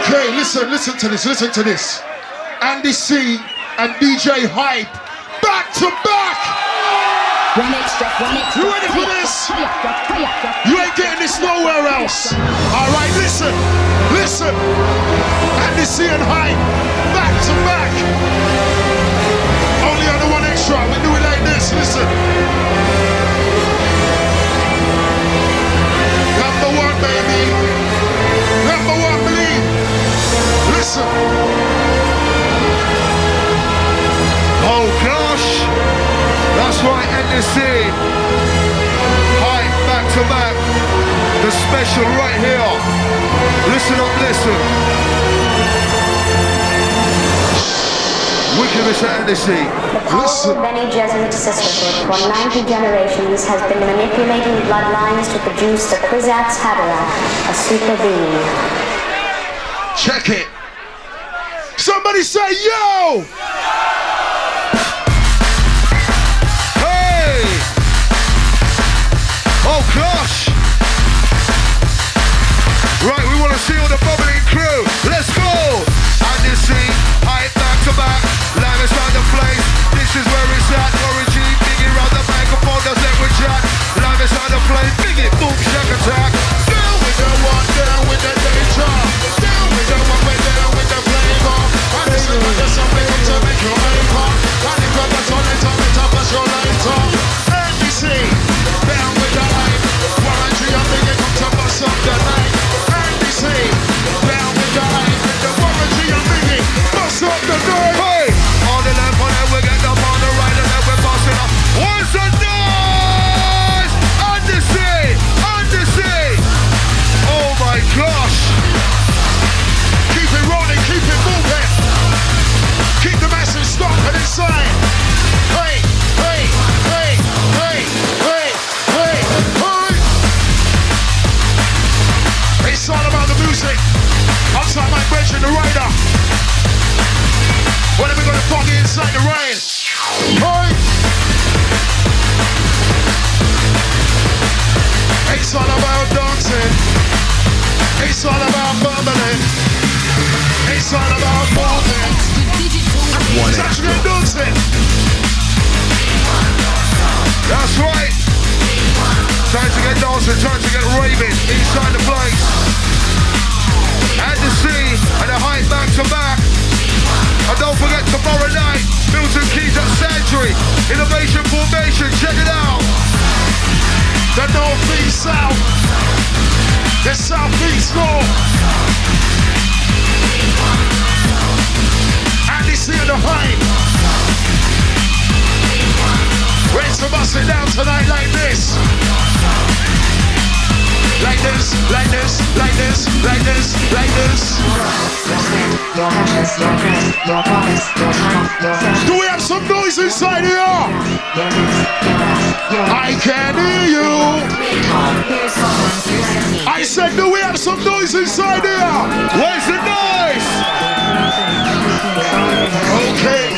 Okay, listen to this. Andy C and DJ Hype, back to back. You ready for this? You ain't getting this nowhere else. Alright, listen. Andy C and Hype, back to back. Only on the one extra, we do it like this, listen. Number 1, baby. Number 1, believe. Listen. Oh gosh. That's right, NDC. Hype, back to back. The special right here. Listen up, listen. Wickaman at NDC. The powerful Bene Gesserit sisterhood for 90 generations has been manipulating bloodlines to produce the Kwisatz Haderach, a super being. Check it. Somebody say yo! Oh gosh! Right, we want to see all the bubbling crew. Let's go! And you see, Hype back to back, lavish on the place. This is where it's at. Origin, Biggie round the microphone, does it with chat. Lavish on the place, Biggie, boom, shack attack. Down with the one, down with the danger. Down with the one, we're down with the flavor. And this is what something to make you hyper. And if you're not on it, up as your lighter. NBC, down with the hype. Warranty, I think it comes to bust up the night. NBC, down with the hype. The warranty, I think it bust up the night. Hey! On the left, on that, we get up on the right, and then we're busting up. What's the noise? Undersea! Oh my gosh! Keep it rolling, keep it moving. Keep the masses stomping inside. Hey! It's all about the music. Outside my bridge and the rider. When are we gonna fuck it inside the rain? Hey! It's all about dancing. It's all about bubbling. It's all about moving. Touch me dancing. That's right. Time to get dancing, time to get raving inside the place. And the sea and the Hype back to back. And don't forget tomorrow night, Milton Keys at Sanctuary. Innovation Formation, check it out. The North East South. The South East North. And the sea and the Hype. Ready to bust it down tonight like this. Like this, like this, like this, like this, like this. Do we have some noise inside here? I can hear you. I said, do we have some noise inside here? Where's the noise? Okay.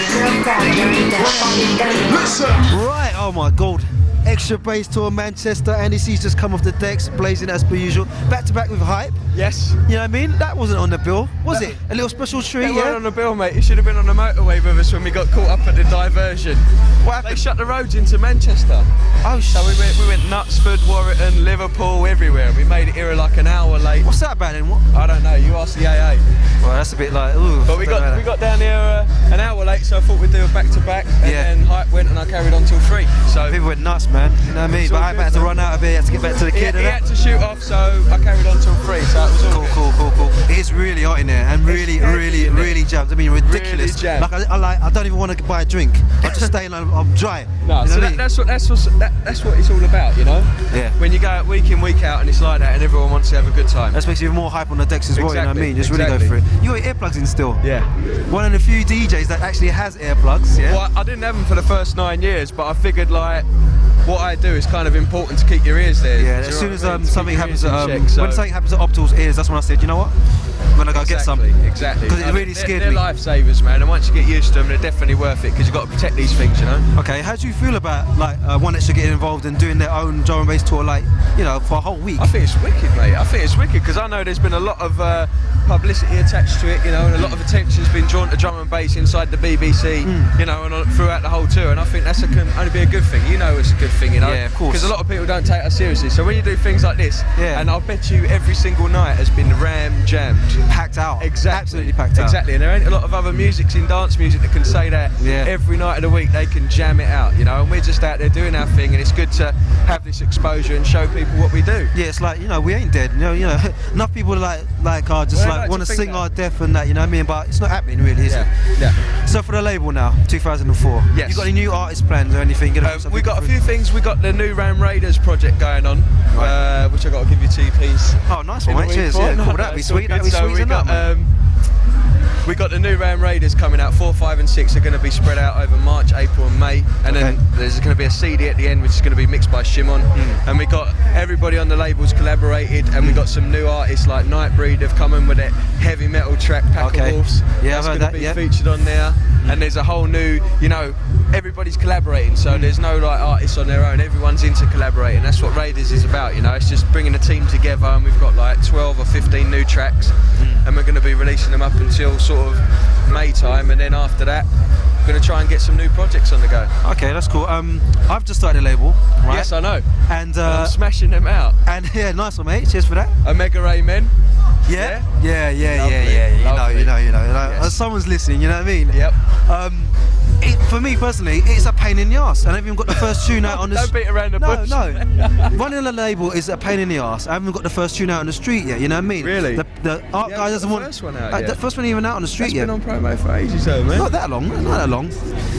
Listen. Right, oh my god. Extra Bass Tour Manchester. Andy C's just come off the decks, blazing as per usual. Back to back with Hype. Yes. You know what I mean? That wasn't on the bill, was it? A little special treat, It wasn't on the bill, mate. It should have been on the motorway with us when we got caught up at the diversion. What happened? They shut the roads into Manchester. Oh, so we went Knutsford, Warrington, Liverpool, everywhere. We made it here like an hour late. What's that about then? What? I don't know. You ask the AA. Well, that's a bit like, ooh. But we got down here an hour late, so I thought we'd do a back-to-back, and then Hype went and I carried on till 3. So people went nuts, man. You know what I mean? But I had to run out of here, had to get back to the kid. He had to shoot off, so I carried on till 3. So it was all cool. It is really hot in there, and really jammed. I mean, ridiculous. Really like I don't even want to buy a drink. I'm just staying. I'm dry. No, you know so that's what it's all about, you know. Yeah. When you go out week in, week out, and it's like that, and everyone wants to have a good time. That makes you even more hype on the decks as well. Exactly, You know what I mean? Just really go for it. You got your earplugs in still. Yeah. One of the few DJs that actually has earplugs. Yeah. Well, I didn't have them for the first 9 years, but I figured like what I do is kind of important to keep your ears there. Yeah. As soon as something happens when something happens at Optical's ears, that's when I said, you know what? I'm gonna go get some. Exactly. Because it really scared me. me. They're lifesavers, man, and once you get used to them, they're definitely worth it because you've got to protect these things, you know. Okay, how do you feel about like One Extra getting involved and doing their own drum and bass tour, like, you know, for a whole week? I think it's wicked, mate. I think it's wicked because I know there's been a lot of publicity attached to it, you know, and a lot of attention's been drawn to drum and bass inside the BBC, you know, and throughout the whole tour. And I think that's can only be a good thing. You know, it's a good thing, you know. Yeah, of course. Because a lot of people don't take us seriously. So when you do things like this, and I'll bet you every single night has been jammed, packed out. Exactly. Absolutely packed out. Exactly, and there ain't a lot of other musics in dance music that can say that. Every night of the week they can jam it out, you know, and we're just out there doing our thing, and it's good to have this exposure and show people what we do. Yeah, it's like, you know, we ain't dead. You know, enough people want to sing our death and that, you know what I mean? But it's not happening really, is it? Yeah. So for the label now, 2004. Yes. You got any new artist plans or anything? We got a few things. We got the new Ram Raiders project going on, which I got to give you 2 pieces. Oh, nice one, mate. Cheers. Yeah, cool. That'd be sweet. That'd be sweet. We got the new Ram Raiders coming out. 4, 5 and 6 are going to be spread out over March, April and May, and then there's going to be a CD at the end which is going to be mixed by Shimon. And we got everybody on the labels collaborated, and we got some new artists like Nightbreed have come in with that heavy metal track Pack of Wolves. Yeah, that's going to be featured on there. And there's a whole new, you know, everybody's collaborating, so there's no like artists on their own, everyone's into collaborating. That's what Raiders is about, you know. It's just bringing a team together, and we've got like 12 or 15 new tracks, and we're going to be releasing them up until sort of May time, and then after that we're going to try and get some new projects on the go. Okay, that's cool. I've just started a label, right? Yes, I know. And I'm smashing them out. And yeah, nice one, mate. Cheers for that. Omega Amen. Yeah. You know. Yes. Someone's listening, you know what I mean? Yep. For me personally, it's a pain in the ass. I haven't even got the first tune out on the Don't beat around the bush. No. Running a label is a pain in the ass. I haven't got the first tune out on the street yet, you know what I mean? Really? The art guy doesn't want... the first one out The first one even out on the street yet. That's been on promo for ages though, man. Not that long.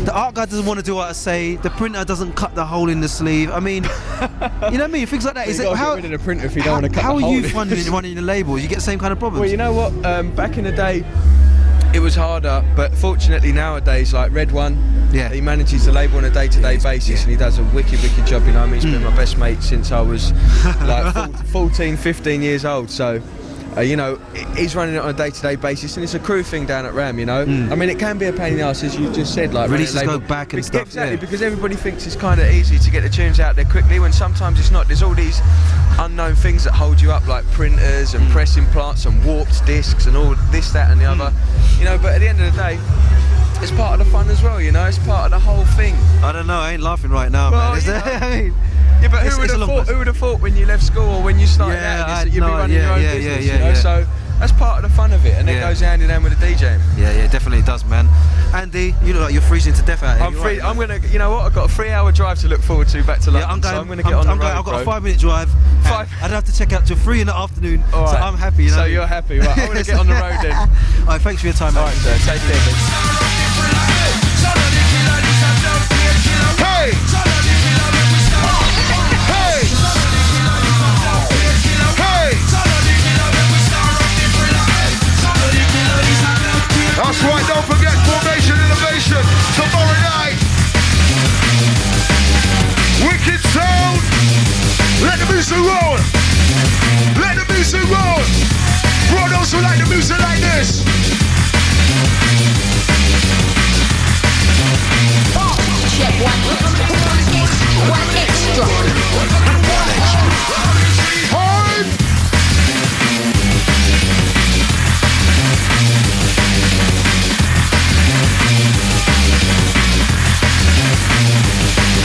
The art guy doesn't want to do what I say. The printer doesn't cut the hole in the sleeve. I mean, you know what I mean? Things like that. Get rid of the printer if you don't want to cut the hole. How are you running the label? You get the same kind of problems? Well, you know what? Back in the day, it was harder, but fortunately nowadays, like Red One, he manages the label on a day-to-day basis, and he does a wicked job, you know. I mean, he's been my best mate since I was like 14, 15 years old, so you know, he's running it on a day-to-day basis, and it's a crew thing down at Ram, you know. I mean, it can be a pain in the arse, as you just said, like releases go back and stuff. Exactly, because everybody thinks it's kind of easy to get the tunes out there quickly, when sometimes it's not. There's all these unknown things that hold you up, like printers and pressing plants and warped discs and all this, that and the other, you know. But at the end of the day, it's part of the fun as well, you know. It's part of the whole thing. I don't know, I ain't laughing right now, well, man. Is that? I mean, yeah, but who would have thought when you left school or when you started out this that you'd be running your own business, you know? So that's part of the fun of it, and it goes hand in hand with the DJing. Yeah, definitely does, man. Andy, you look like you're freezing to death out here. I'm free. Right? I'm gonna, you know what? I've got a 3-hour drive to look forward to back to London. So I'm gonna get on the road. I've got a 5-minute drive. I don't have to check out till 3 in the afternoon. All right. So I'm happy. You know? So you're happy, right? I'm gonna get on the road then. All right, thanks for your time, man. All right, sir. Take care. Hey! That's right, don't forget Formation Innovation tomorrow night. Wicked sound. Let the music roll. Let the music roll. For those who like the music like this. Check one extra. Hive.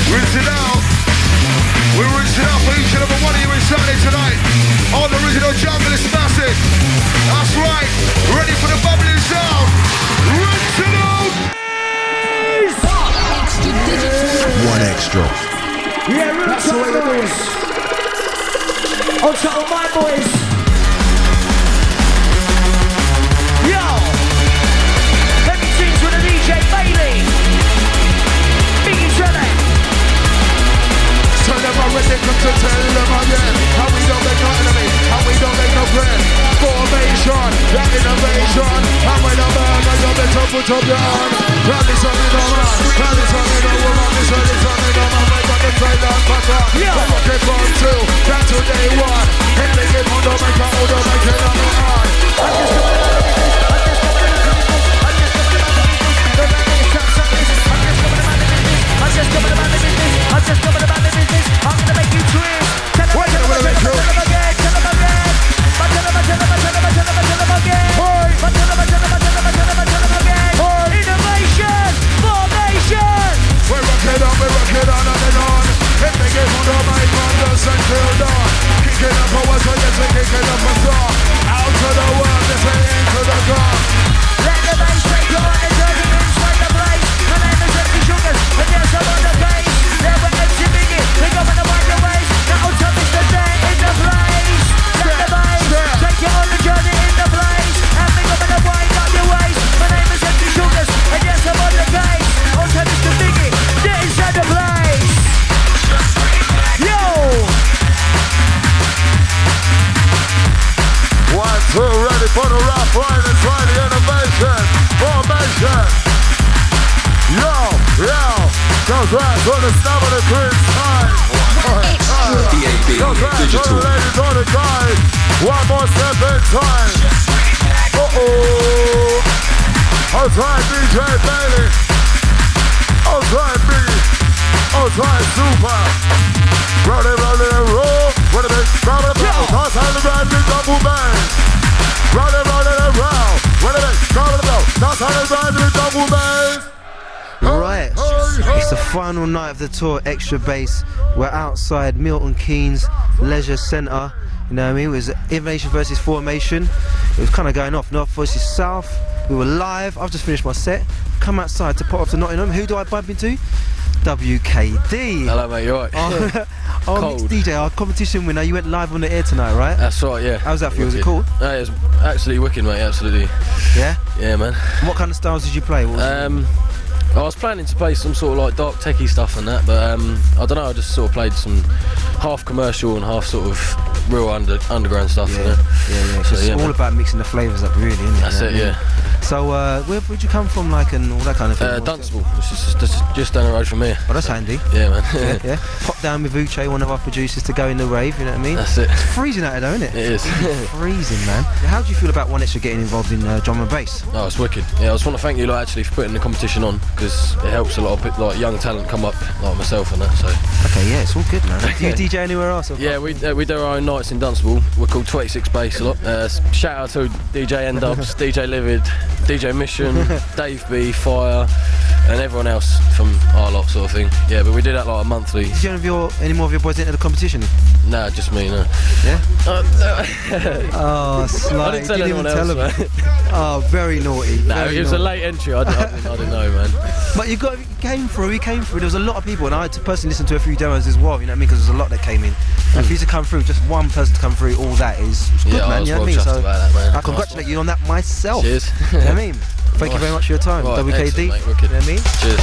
Rinse it out. We rinse it out for each and every one of you in Saturday tonight. All the original jungle is massive. That's right. Ready for the bubbly the way you do it. On top of my boys. Yo! Let me sing to the DJ Bailey. Biggie Trinity. Tell them I'm ready to tell them again. How we don't make no enemy, how we don't make no friend. Formation, that innovation. And when I'm back, you better put up your hand. Rally something on man, rally something on woman. This rally something on man, we got the Thailand pattern. From rocket from two, down to day one. And they get on the mic, on the mic, and on the hand. I'm just coming about the business. I'm just coming about the business. I'm gonna make you twist. Tell them again. Tell them again. Tell them again. Innovation, formation. We rock it on and on. If they get on the mic, on the central dawn. Kicking up a water, yes, we're kicking up a star. Out to the world, this ain't into the car. Let the bass take on and turn it inside the place. My name is MC Sugars, and yes, I'm on the case. There were MC Biggie, they go in the wider ways. Now tell me the day in the place. Let the bass take you on the journey in the place. And we go in the wind up your waist. My name is MC Sugars, and yes, I'm on the case. On tell me the Biggie, get inside the place. Yo! 1, 2, ready for the rap line and try the innovation. Formation. Yo, goes right to the snap of the green side. V.I.P. Goes right to Digital. the ladies on the guide. One more step in time. Outside DJ Bailey. Outside Biggie. Outside Super. Roll it, roll. What a big grab it, blow. Toss out the ground, big double bang. Roll it, roll. What a big grab it, blow. Toss out the ground, big double bang. Right, it's the final night of the tour, Extra Bass. We're outside Milton Keynes Leisure Centre. You know what I mean? It was Innovation versus Formation. It was kind of going off, North versus South. We were live. I've just finished my set. Come outside to pop off to Nottingham. Who do I bump into? WKD. Hello mate, you alright? Our mixed DJ, our competition winner. You went live on the air tonight, right? That's right, yeah. How's that feel? Was it cool? It was absolutely wicked, mate, absolutely. Yeah? Yeah, man. And what kind of styles did you play? What was I was planning to play some sort of like dark techie stuff and that, but I don't know, I just sort of played some half commercial and half sort of real underground stuff. Yeah, you know? yeah. So it's all about mixing the flavours up, really, isn't it? That's it, yeah. So where'd you come from, like, and all that kind of thing? Dunstable, it's just down the road from here. Oh, that's handy. Yeah, man. yeah. Pop down with Uche, one of our producers, to go in the rave, you know what I mean? That's it. It's freezing out there, isn't it? It is. It's freezing, man. How do you feel about One Extra getting involved in drum and bass? Oh, it's wicked. Yeah, I just want to thank you lot actually for putting the competition on, because it helps a lot of like young talent come up, like myself and that. So. Okay, yeah, it's all good, man. Do you DJ anywhere else? Yeah, we do our own nights in Dunstable. We're called 26 Bass a lot. Shout out to DJ N-Dubs, DJ Livid, DJ Mission, Dave B, Fire, and everyone else from our lot, sort of thing. Yeah, but we do that like a monthly. Did any more of your boys enter the competition? Nah, just me, no. Yeah? Oh, sly. I didn't tell anyone else, man. Oh, very naughty. No, it was a late entry. I didn't know, man. But you came through. There was a lot of people, and I had to personally listen to a few demos as well. You know what I mean? Because there's a lot that came in. And for you to come through, just one person to come through, all that is good, yeah, man. I was you know well what I mean? chuffed about that, man. I congratulate you on that myself. Cheers. You know what I mean? Thank you very much for your time, right, WKD. Mate, you know what I mean? Cheers.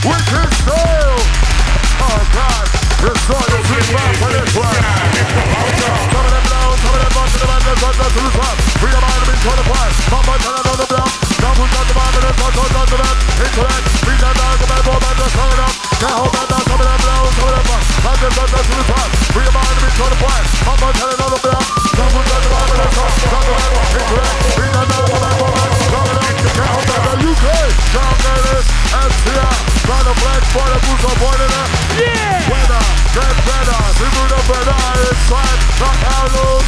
Wicked soul! Oh God, it's so you bring back for this one. Some of them down, some of them bust to the man, let's go to the top. Bring them out of me to the point. Come on, turn it on the block. Now put down the man, let's go to them. Into it, bring them down, the man, go back, let's turn it up. Now hold that down, some of them down, some of them bust. Now let's go to the top. Bring them out of me to the point. Come on, turn it on the block. Now put down the man, let's go to them. Into it, bring them down, the man, go back, turn it up. Now hold that down, UK, Sankeys, SCR. Trying to flex for the boost up on it. Yeah! Weather, get better. People the better inside. Not out loose.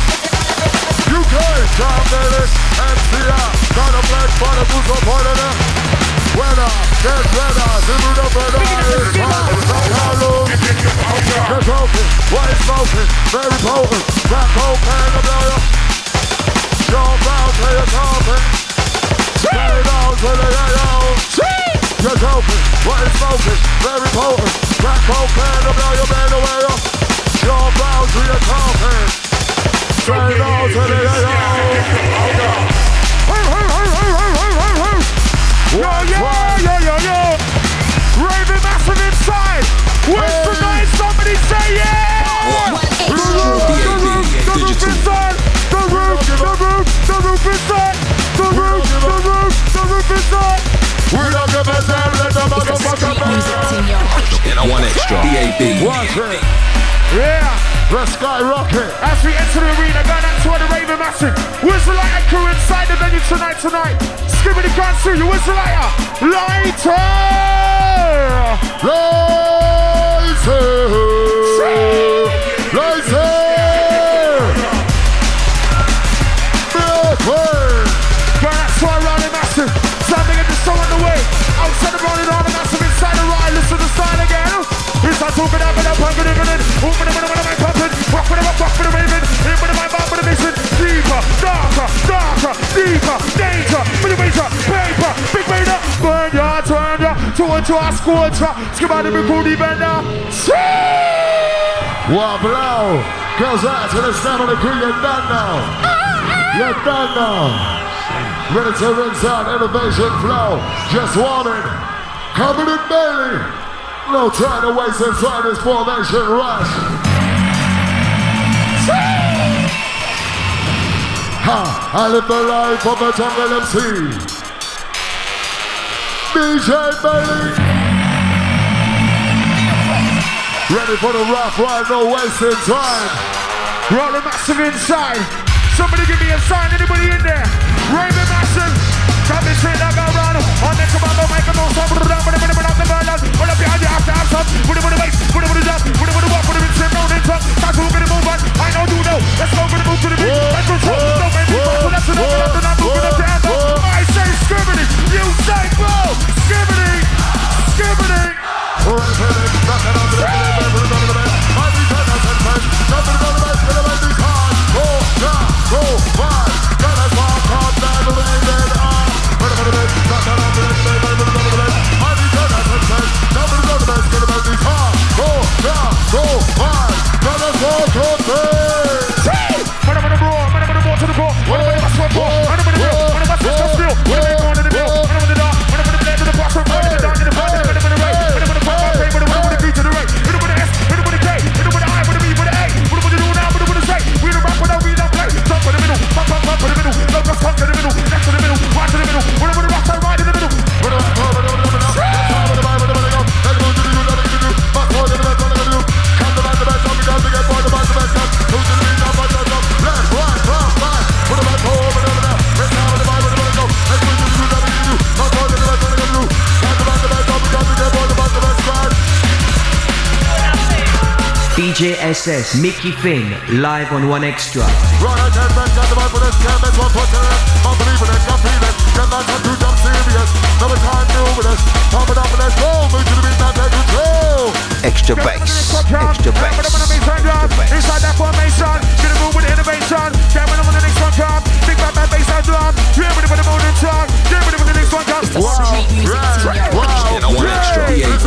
UK, Sankeys, SCR. Trying to flex for the boost up on it. Weather, get better. People the better inside. Not out loose. Get broken. What is smoking? Very potent. Black cocaine to blow you. Show down to your coffin. Stay down to the yellow. Get open. is very potent. Crack cocaine to blow your brain away. Your brows to your coffin. Straight out to the yo. Raven massive inside. Where's the night? Somebody say yeah. The roof inside. The roof inside. The roof inside. We don't give a damn, let the motherfucker burn. And I want extra. V.I.P. Watch it. Yeah, let's skyrocket. As we enter the arena, going out to the Raven Massive. Where's the lighter crew inside the venue tonight? Skibbity can't see you. Where's the lighter? Lighter! Going out to our Rolling Massive. Time to get the song on the way. Outside the Rolling Massive, inside the ride. Listen to the sign again. It's like talking up and up, pumping it, open it, pumping, walk for the Raven, in with the mic, back for the mission, deeper, darker, deeper, danger, for the major, paper, big major, burn ya, turn ya, to a squadra, skip out the big bender, Wow, blow, goes out to the stand on the crew, you're done now, ready to rinse out, innovation flow, just warming, coming in Bailey. No time to waste inside this formation rush. I live the life of a jungle MC. DJ Bailey. Ready for the rough ride, no wasting time. Rolling Massive inside. Somebody give me a sign, anybody in there? Raven Massive. Come in straight like a run. On the commando, make a no stop. Put it up the balance. Put up behind you, have to have some. Put it with the bass, put it with the jump, put it with the walk, put it with the no intro. That's who we're gonna move on. I know you know. Let's go with the move to the beat. Let's go. Don't make me fall. Let's go. Move it up the anthem. I say skibbity. You say go. Skibbity. DJ SS, Mickey Finn, live on One Extra. Extra bass. Inside that formation, get a move with innovation. Get rid of the next one come. Big bad bass and drum. Get rid of the moon and tongue. Get rid of the next one come. And I want extra. V.I.P.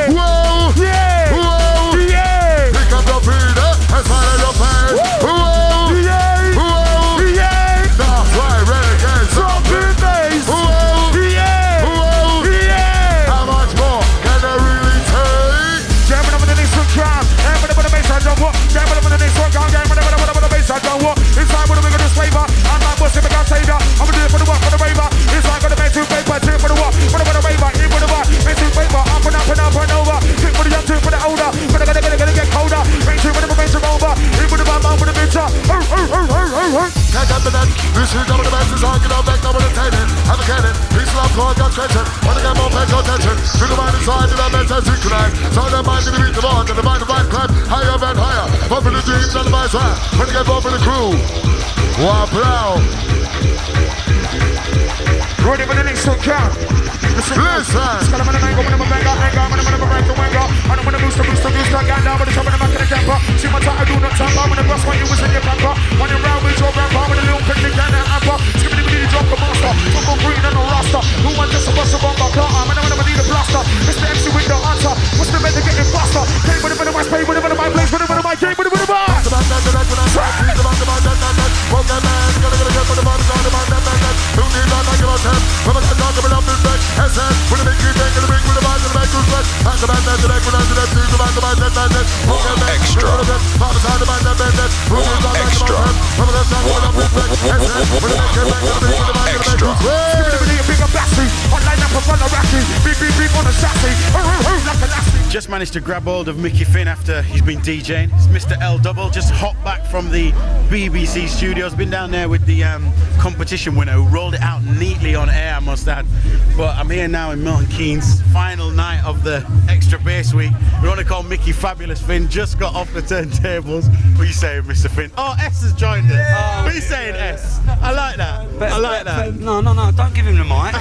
Whoa, yeah, whoa, yeah. Pick up your feet, and follow your pain. Whoa, yeah. That's right, renegade. Dropping bass. Whoa, yeah. How much more can they really take? Jamming up in the next one come. Jamming up in the bass and drum. Jamming up in the next one come. Jamming up in the bass and drum. Inside with a bigger flavor. I'm not busting because I say that. I'm gonna do it for the work, for the raver. Inside gonna make two paper, do it for the work, for the raver, in for the work, make two paper, up and over. Kick for the young, two for the older. Gonna get colder. Make two for the momentum over. In for the bad man, for the picture. Can't get the net. This is double the best. It's hard, get out back, double the tension. Have a cannon. Peace, love, God, got tension. Wanna get more petrol tension. To the mind inside, to the mental synchronize. So the mind to the beat of on, to the mind of right climb. Higher and higher. Up in the dreams and the mind's high. Wanna get more for the crew. Wow, blow. Ready for the next one count. Listen. Skull on the mango, when I'm a banger, anger, when I'm a break the winger. I don't want to boost the Ganja, but it's up in the back of the camper. See my time, I do not tamper. When the boss when you was in your pamper. When you're round with your grandpa, with a little picnic and an amper. Skippity bitty drop the monster. Football green and a roster. Who wants just a bust of bomber? I'm in Extra. Just managed to grab hold of Mickey Finn after he's been DJing. It's Mr. L Double, just hopped back from the BBC studios. Been down there with the competition winner who rolled it out neatly on air, I must add. But I'm here now in Milton Keynes, final night of the Extra Bass Week. We want to call Mickey Fabulous Finn, just got off the turntables. What are you saying, Mr. Finn? Oh, S has joined us. What are you saying, S? I like that. I like that. No, don't give him the mic.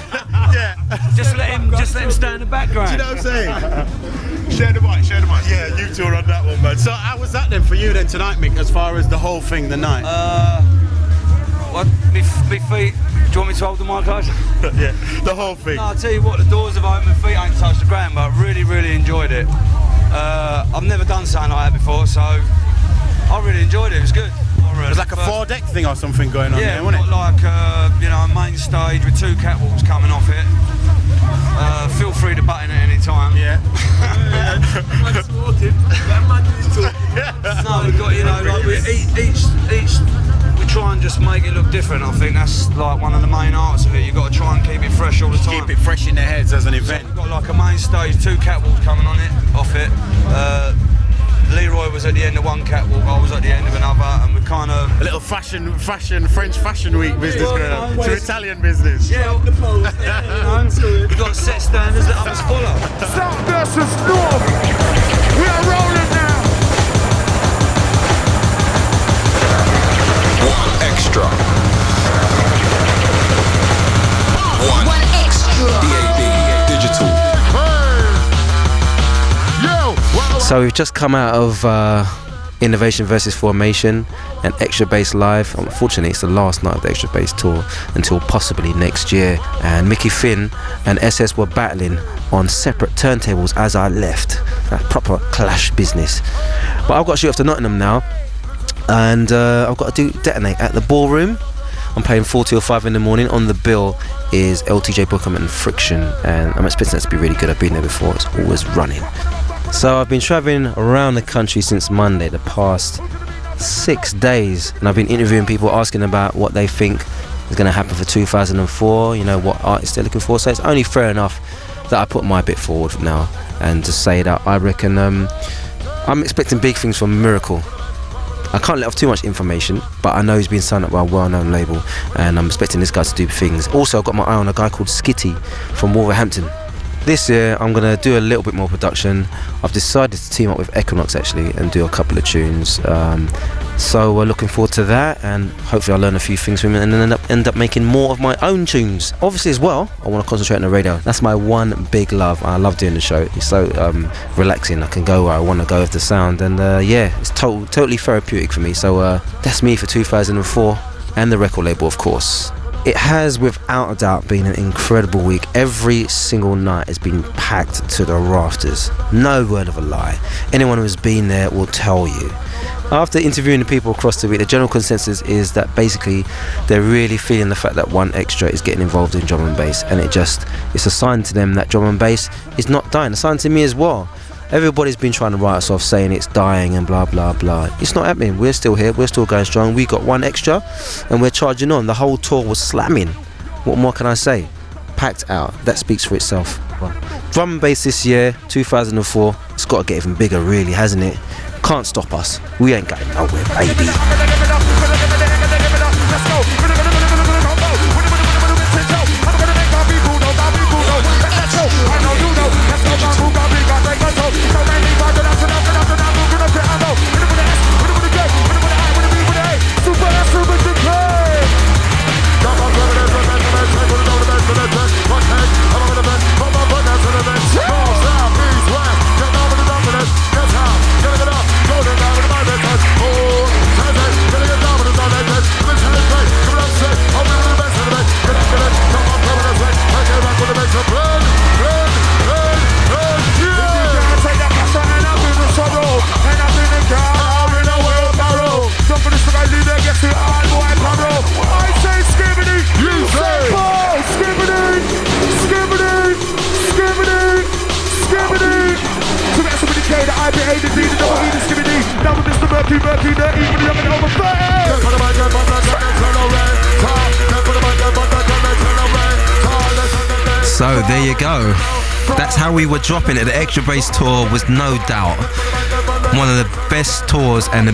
Yeah. Just let him stay in the background. Do you know what I'm saying? Share the mic. Yeah, you two are on that one, man. So how was that then for you then tonight, Mick, as far as the whole thing, the night? What? Me feet? Do you want me to hold the mic, guys? Yeah, the whole thing. No, I'll tell you what, the doors have opened, my feet ain't touched the ground, but I really enjoyed it. I've never done something like that before, so I really enjoyed it. It was good. It was like a 4-deck thing or something going on there, wasn't it? Yeah, like a main stage with 2 catwalks coming off it. Feel free to butt in at any time. Yeah. No, we've got, like each we try and just make it look different. I think that's like one of the main arts of it. You've got to try and keep it fresh all the time. Keep it fresh in their heads as an event. So we've got like a main stage, 2 catwalks coming on it, off it. Leroy was at the end of one catwalk, I was at the end of another, and we kind of... A little fashion, French fashion week business going on. It's Italian business. Yeah, we've got set standards that others follow. South versus North. We are rolling now. One extra. One extra. V.I.P. Digital. So we've just come out of Innovation versus Formation and Extra Bass Live. Unfortunately, it's the last night of the Extra Bass tour until possibly next year. And Mickey Finn and SS were battling on separate turntables as I left. That proper clash business. But I've got to shoot off to Nottingham now, and I've got to detonate at the Ballroom. I'm playing 4 till 5 in the morning. On the bill is LTJ Wickaman and Friction, and I'm expecting that to be really good. I've been there before. It's always running. So I've been travelling around the country since Monday, the past 6 days, and I've been interviewing people, asking about what they think is going to happen for 2004, what artists they're looking for. So it's only fair enough that I put my bit forward now and just say that I reckon I'm expecting big things from Miracle. I can't let off too much information, but I know he's been signed up by a well-known label, and I'm expecting this guy to do things. Also, I've got my eye on a guy called Skitty from Wolverhampton. This year I'm going to do a little bit more production. I've decided to team up with Equinox actually and do a couple of tunes. So we're looking forward to that, and hopefully I'll learn a few things from it and then end up making more of my own tunes. Obviously as well, I want to concentrate on the radio. That's my one big love. I love doing the show. It's so relaxing. I can go where I want to go with the sound, and it's totally therapeutic for me. So that's me for 2004, and the record label, of course. It has without a doubt been an incredible week. Every single night has been packed to the rafters. No word of a lie. Anyone who's been there will tell you. After interviewing the people across the week, the general consensus is that basically they're really feeling the fact that One Extra is getting involved in drum and bass, and it's a sign to them that drum and bass is not dying. A sign to me as well. Everybody's been trying to write us off, saying it's dying and blah blah blah. It's not happening. We're still here, we're still going strong. We got One Extra and we're charging on. The whole tour was slamming. What more can I say? Packed out. That speaks for itself. Drum and bass this year, 2004, it's got to get even bigger really, hasn't it? Can't stop us. We ain't going nowhere, baby. Get There you go. That's how we were dropping it. The Extra Bass tour was no doubt one of the best tours and the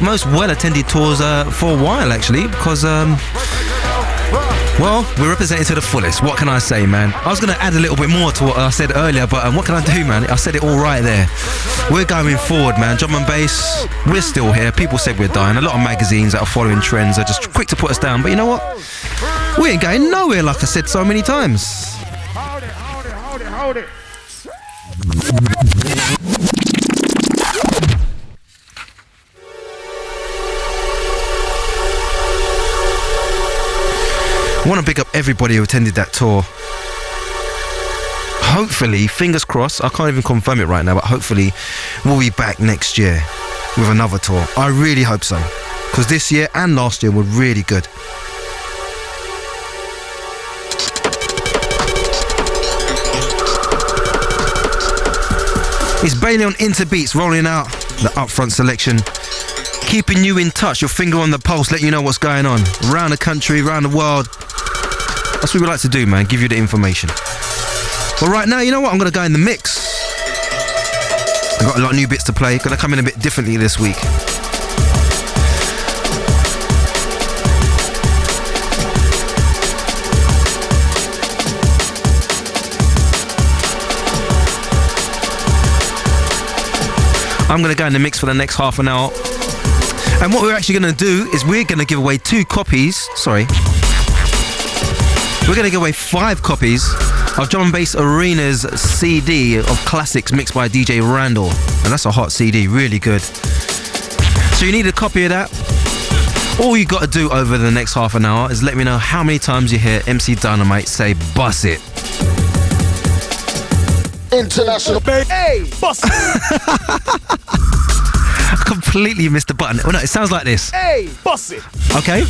most well-attended tours for a while, actually, because well, we're representing to the fullest. What can I say, man? I was going to add a little bit more to what I said earlier, but what can I do, man? I said it all right there. We're going forward, man. Drum and bass, we're still here. People said we're dying. A lot of magazines that are following trends are just quick to put us down. But you know what? We ain't going nowhere, like I said so many times. Hold it. I want to big up everybody who attended that tour. Hopefully, fingers crossed, I can't even confirm it right now, but hopefully we'll be back next year with another tour. I really hope so, because this year and last year were really good. It's Bailey on Interbeats rolling out the upfront selection. Keeping you in touch, your finger on the pulse, let you know what's going on. Around the country, around the world. That's what we like to do, man, give you the information. But right now, you know what, I'm going to go in the mix. I've got a lot of new bits to play, going to come in a bit differently this week. I'm going to go in the mix for the next half an hour. And what we're actually going to do is we're going to give away 2 copies. Sorry. We're going to give away 5 copies of Drum and Bass Arena's CD of classics mixed by DJ Randall. And that's a hot CD, really good. So you need a copy of that. All you got to do over the next half an hour is let me know how many times you hear MC Dynamite say, "Bust it." International baby. Hey, bust it. I completely missed the button. Oh no, it sounds like this. Hey, bust it. Okay.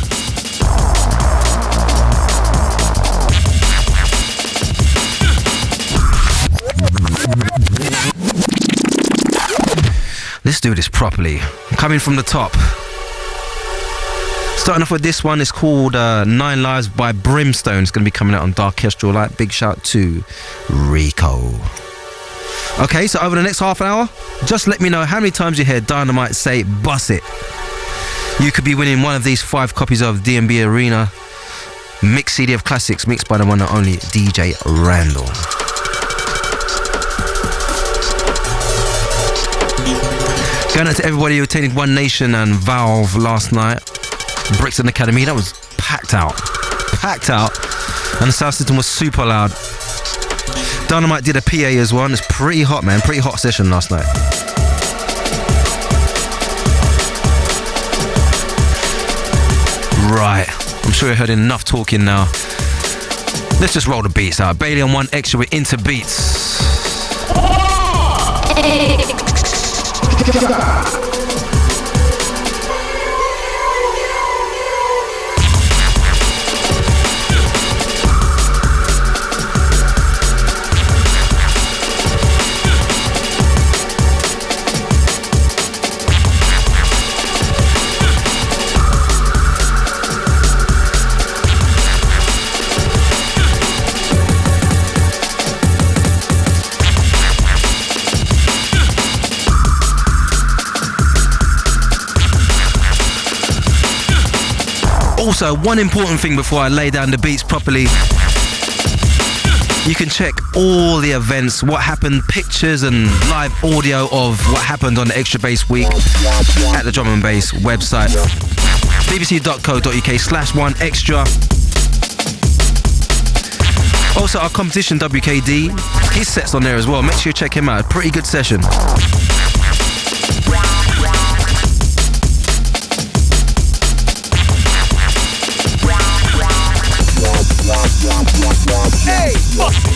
Let's do this properly. Coming from the top. Starting off with this one, it's called 9 Lives by Brimstone. It's going to be coming out on Dark Kestrel Light. Big shout to Rico. Okay, so over the next half an hour, just let me know how many times you hear Dynamite say, "Bust it." You could be winning one of these 5 copies of DMB Arena mixed CD of classics mixed by the one and only DJ Randall. Going out to everybody who attended One Nation and Valve last night. Brixton Academy, that was packed out. And the sound system was super loud. Dynamite did a PA as well, and it's pretty hot, man. Pretty hot session last night. Right, I'm sure you heard enough talking now. Let's just roll the beats out. Bailey on 1 Extra with Interbeats. Also, one important thing before I lay down the beats properly. You can check all the events, what happened, pictures and live audio of what happened on the Extra Bass Week at the Drum and Bass website. bbc.co.uk/1extra. Also, our competition, WKD, his set's on there as well. Make sure you check him out. Pretty good session. Hey, bust it.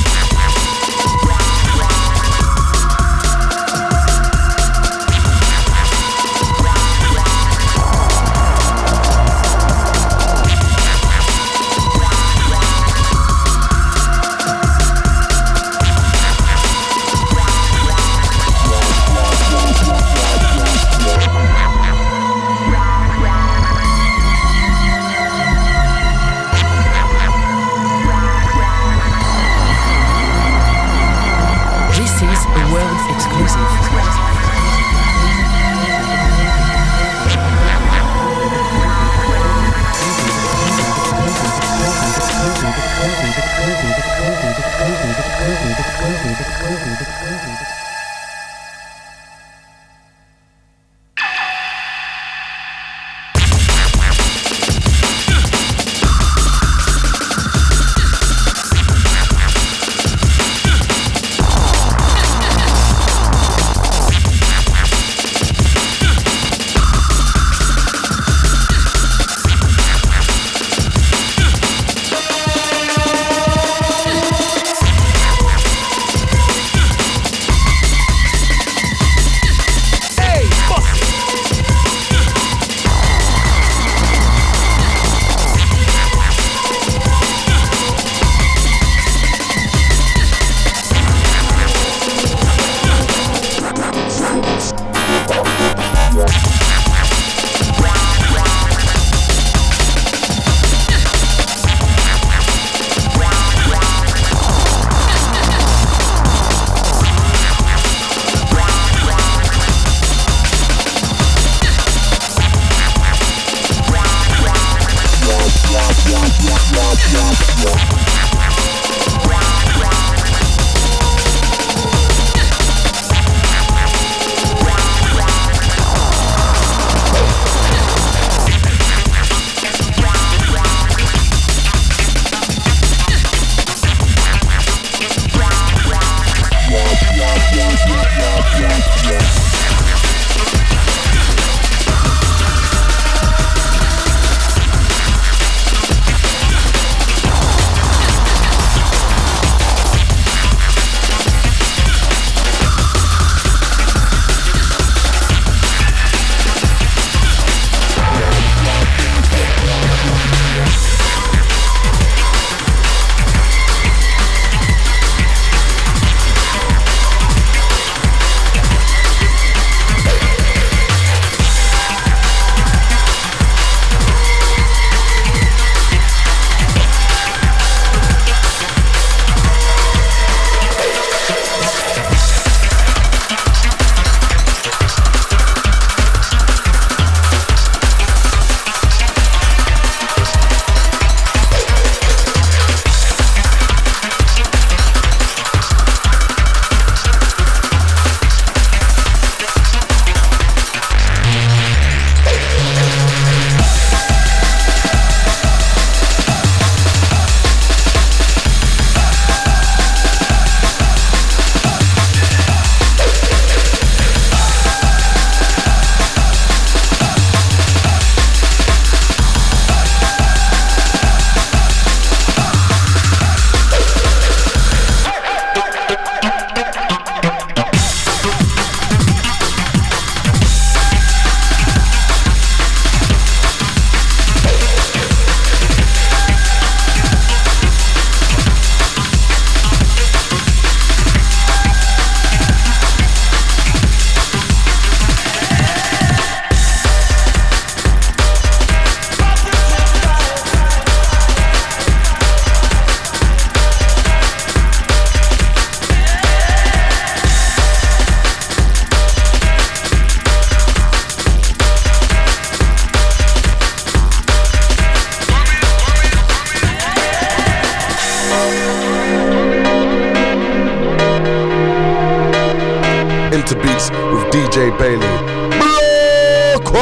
into beats with DJ Bailey. Block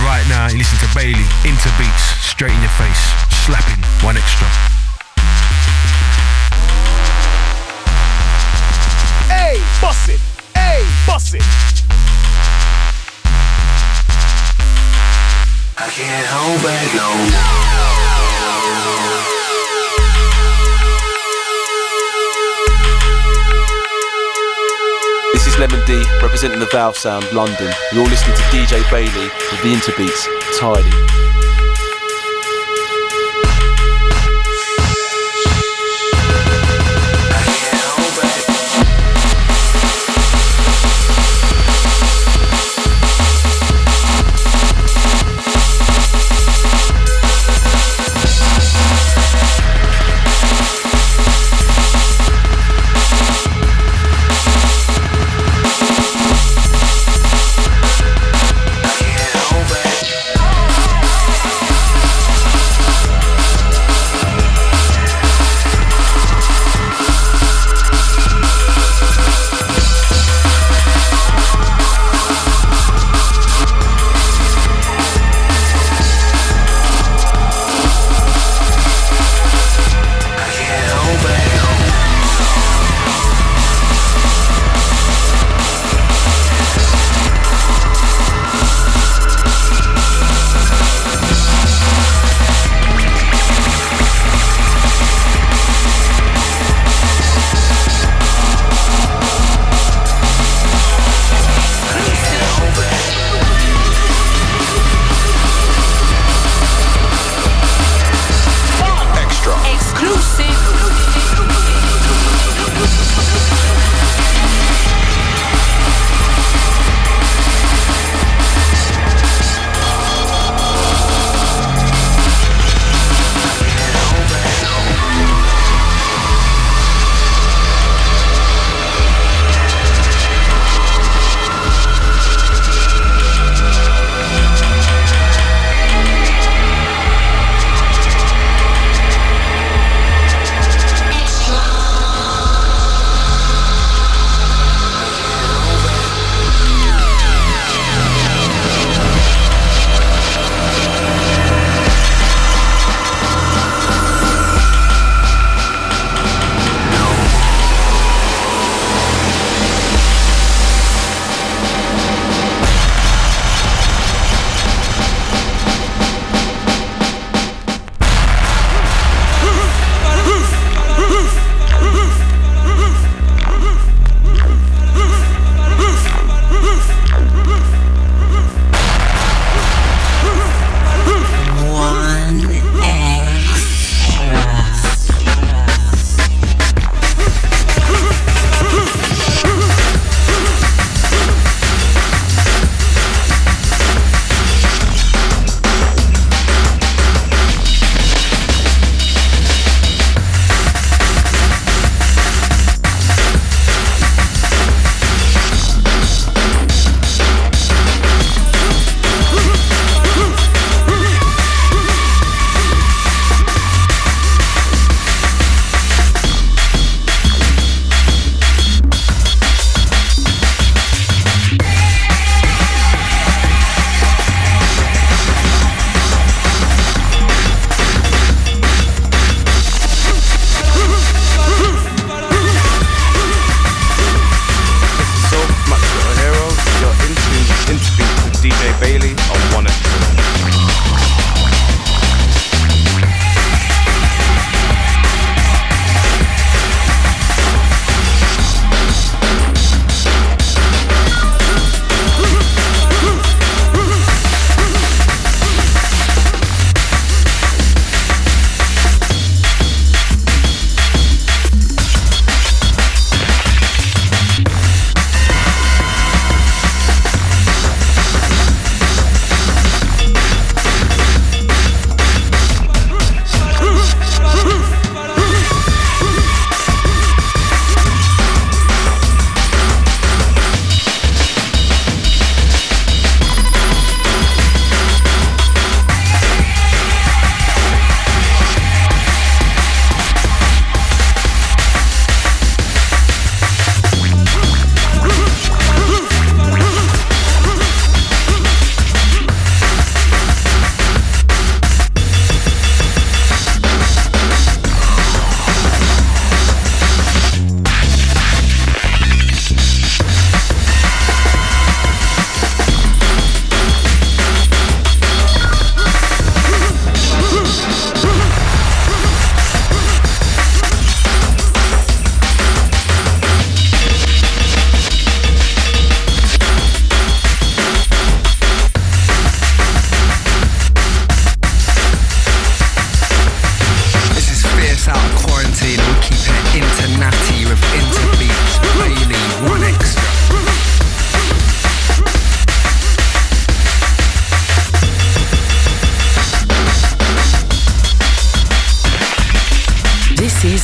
right now, you listen to Bailey, Into Beats, straight in your face, slapping, one extra. Hey, bust it! Hey, bust it! I can't hold back no more. This is Lemon D, representing the Valve Sound, London. You're all listening to DJ Bailey with the Interbeats, Tidy.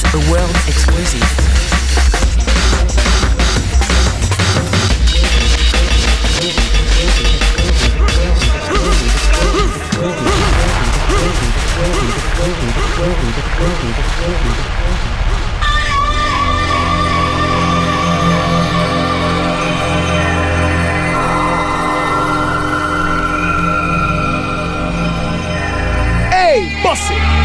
Beatz, a world exclusive. Hey, bust it.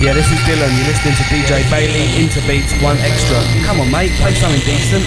Yeah, this is Dylan. You're listening to DJ Bailey, Into Beats, One Extra. Come on, mate, play something decent.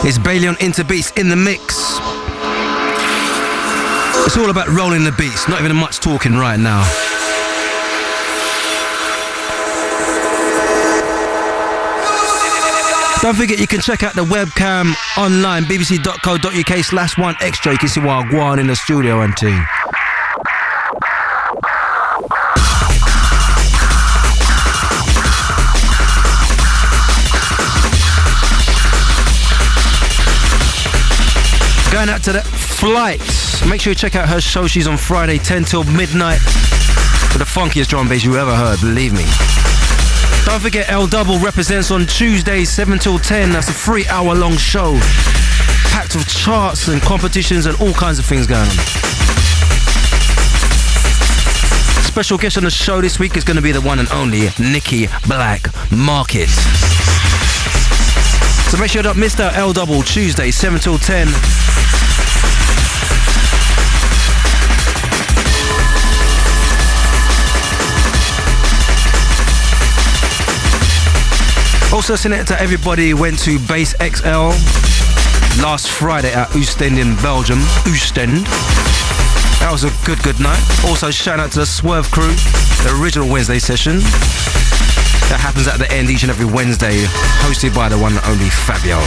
It's Bailey on Interbeats in the mix. It's all about rolling the beats, not even much talking right now. Don't forget you can check out the webcam online, bbc.co.uk/1extra. You can see what I'm going in the studio and team. Going out to the Flight. Make sure you check out her show. She's on Friday 10 till midnight with the funkiest drum bass you ever heard, believe me. Don't forget L Double represents on Tuesdays 7 till 10. That's a 3-hour long show packed with charts and competitions and all kinds of things going on. Special guest on the show this week is going to be the one and only Nicky Black Market. So make sure you don't miss that L Double Tuesday 7 till 10. Also sending it to everybody who went to Base XL last Friday at Oostend in Belgium. Oostend. That was a good night. Also shout out to the Swerve crew, the original Wednesday session. That happens at the end each and every Wednesday, hosted by the one and only Fabio.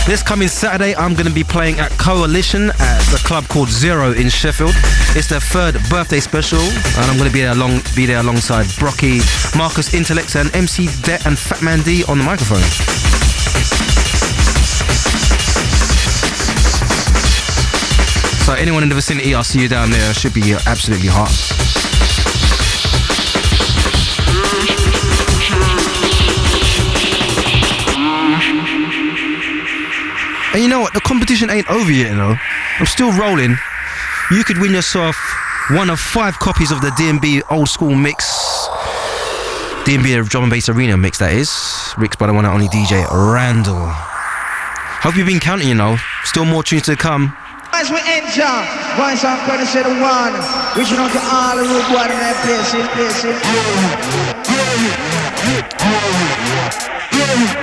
This coming Saturday, I'm going to be playing at Coalition at a club called Zero in Sheffield. It's their 3rd birthday special, and I'm going to be there alongside Brocky, Marcus Intalex, and MC Det and Fatman D on the microphone. So anyone in the vicinity, I'll see you down there. It should be absolutely hot. And you know what? The competition ain't over yet, you know. I'm still rolling. You could win yourself one of 5 copies of the D&B old school mix. D&B Drum and Bass Arena mix, that is. Mixed by the one and only DJ Randall. Hope you've been counting, you know. Still more tunes to come. As we enter, voice of courtesy the one, reaching out to all the root water in that places.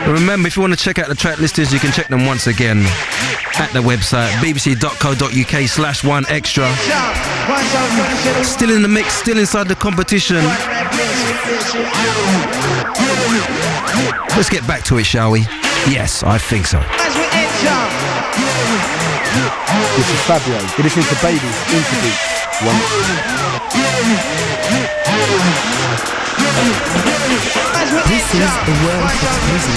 Remember, if you want to check out the track listings, you can check them once again at the website bbc.co.uk/1extra. Still in the mix, still inside the competition. Let's get back to it, shall we? Yes, I think so. This is Fabio. You're listening to Baby Interbeat. This is the world of music.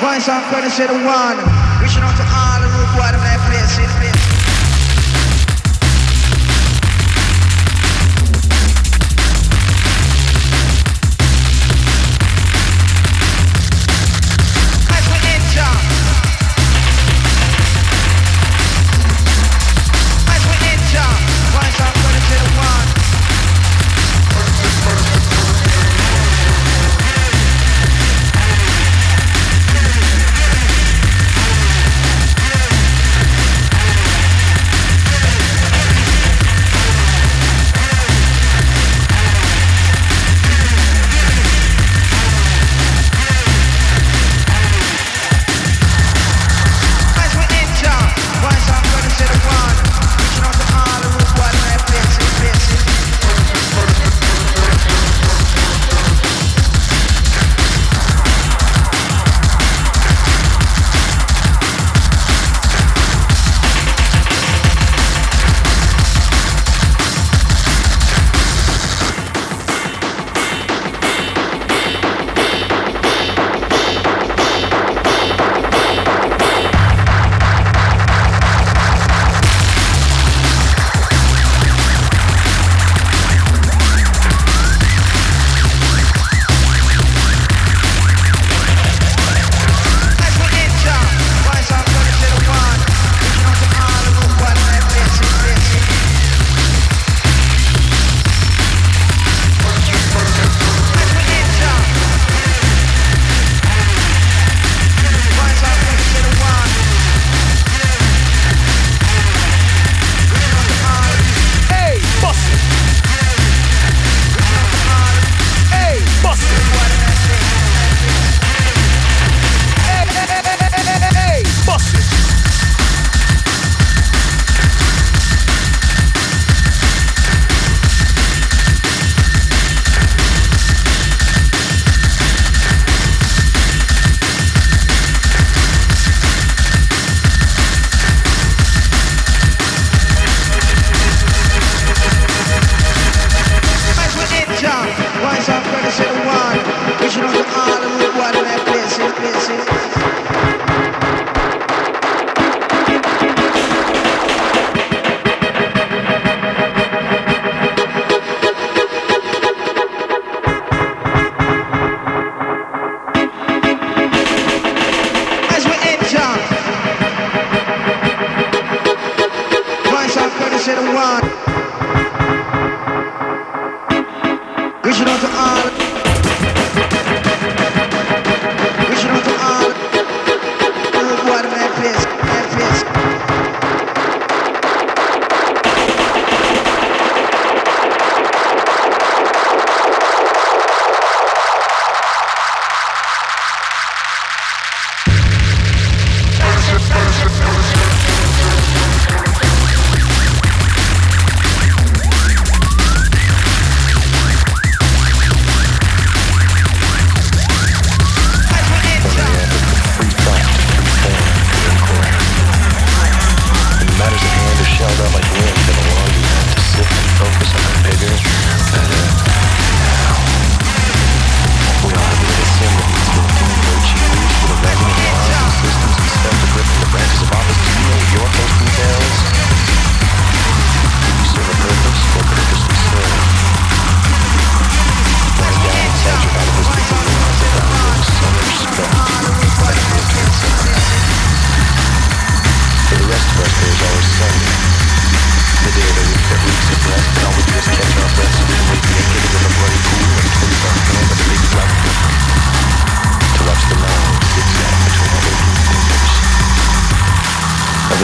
Voice of courtesy the one, reaching out to all the root water in that place.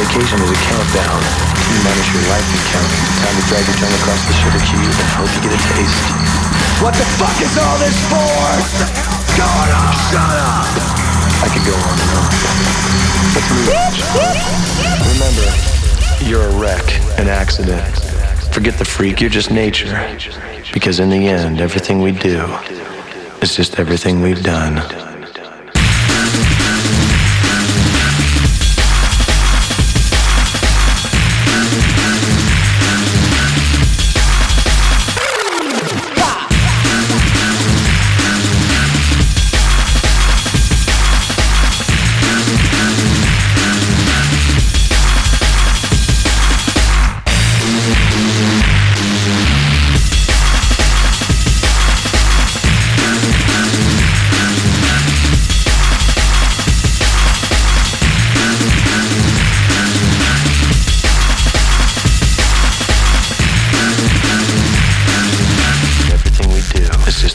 Vacation is a countdown. T-minus your life and count. Time to drag your tongue across the sugar cube and hope you get a taste. What the fuck is all this for? What the hell's going on? Shut up! I could go on and on. Let's move on. Remember, you're a wreck, an accident. Forget the freak, you're just nature. Because in the end, everything we do is just everything we've done.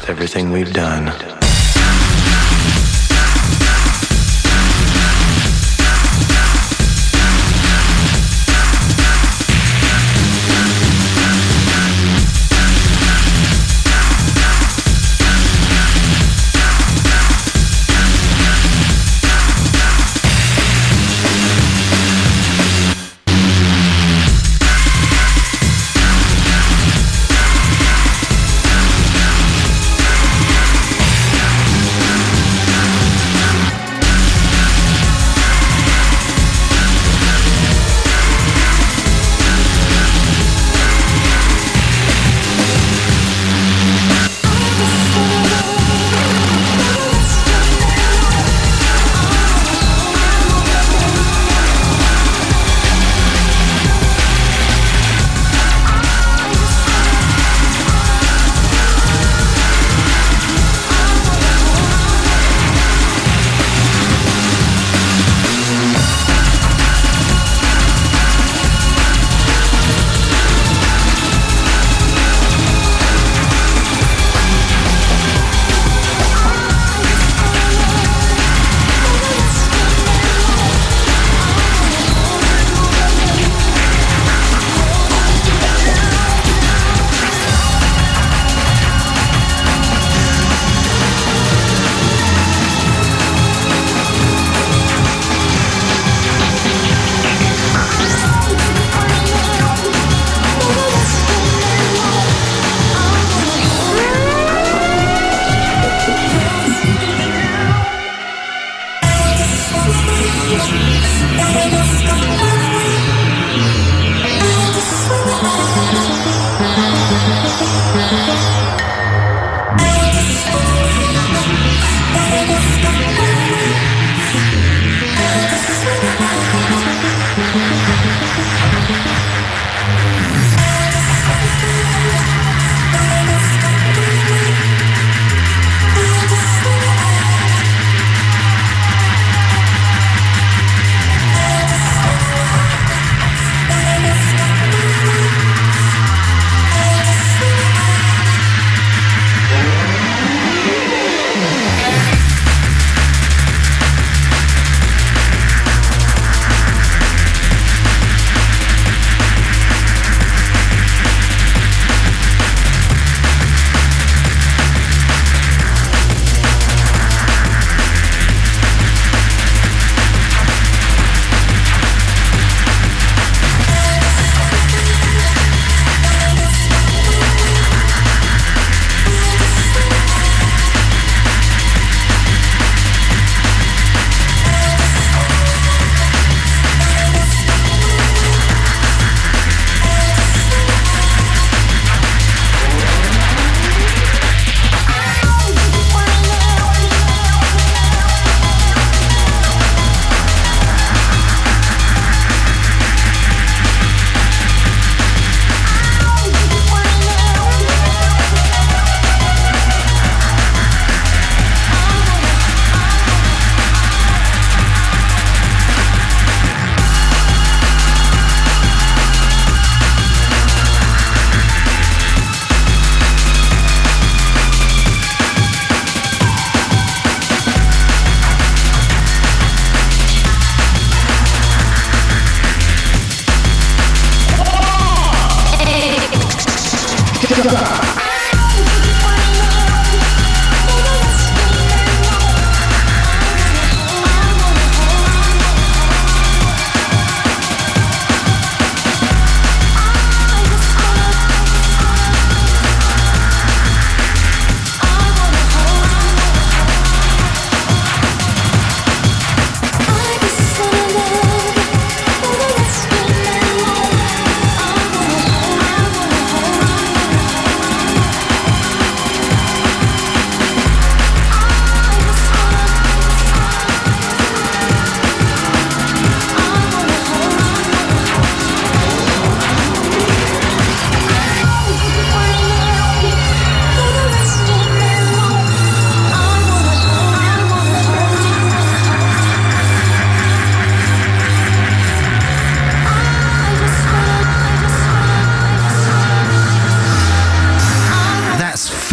Everything we've done.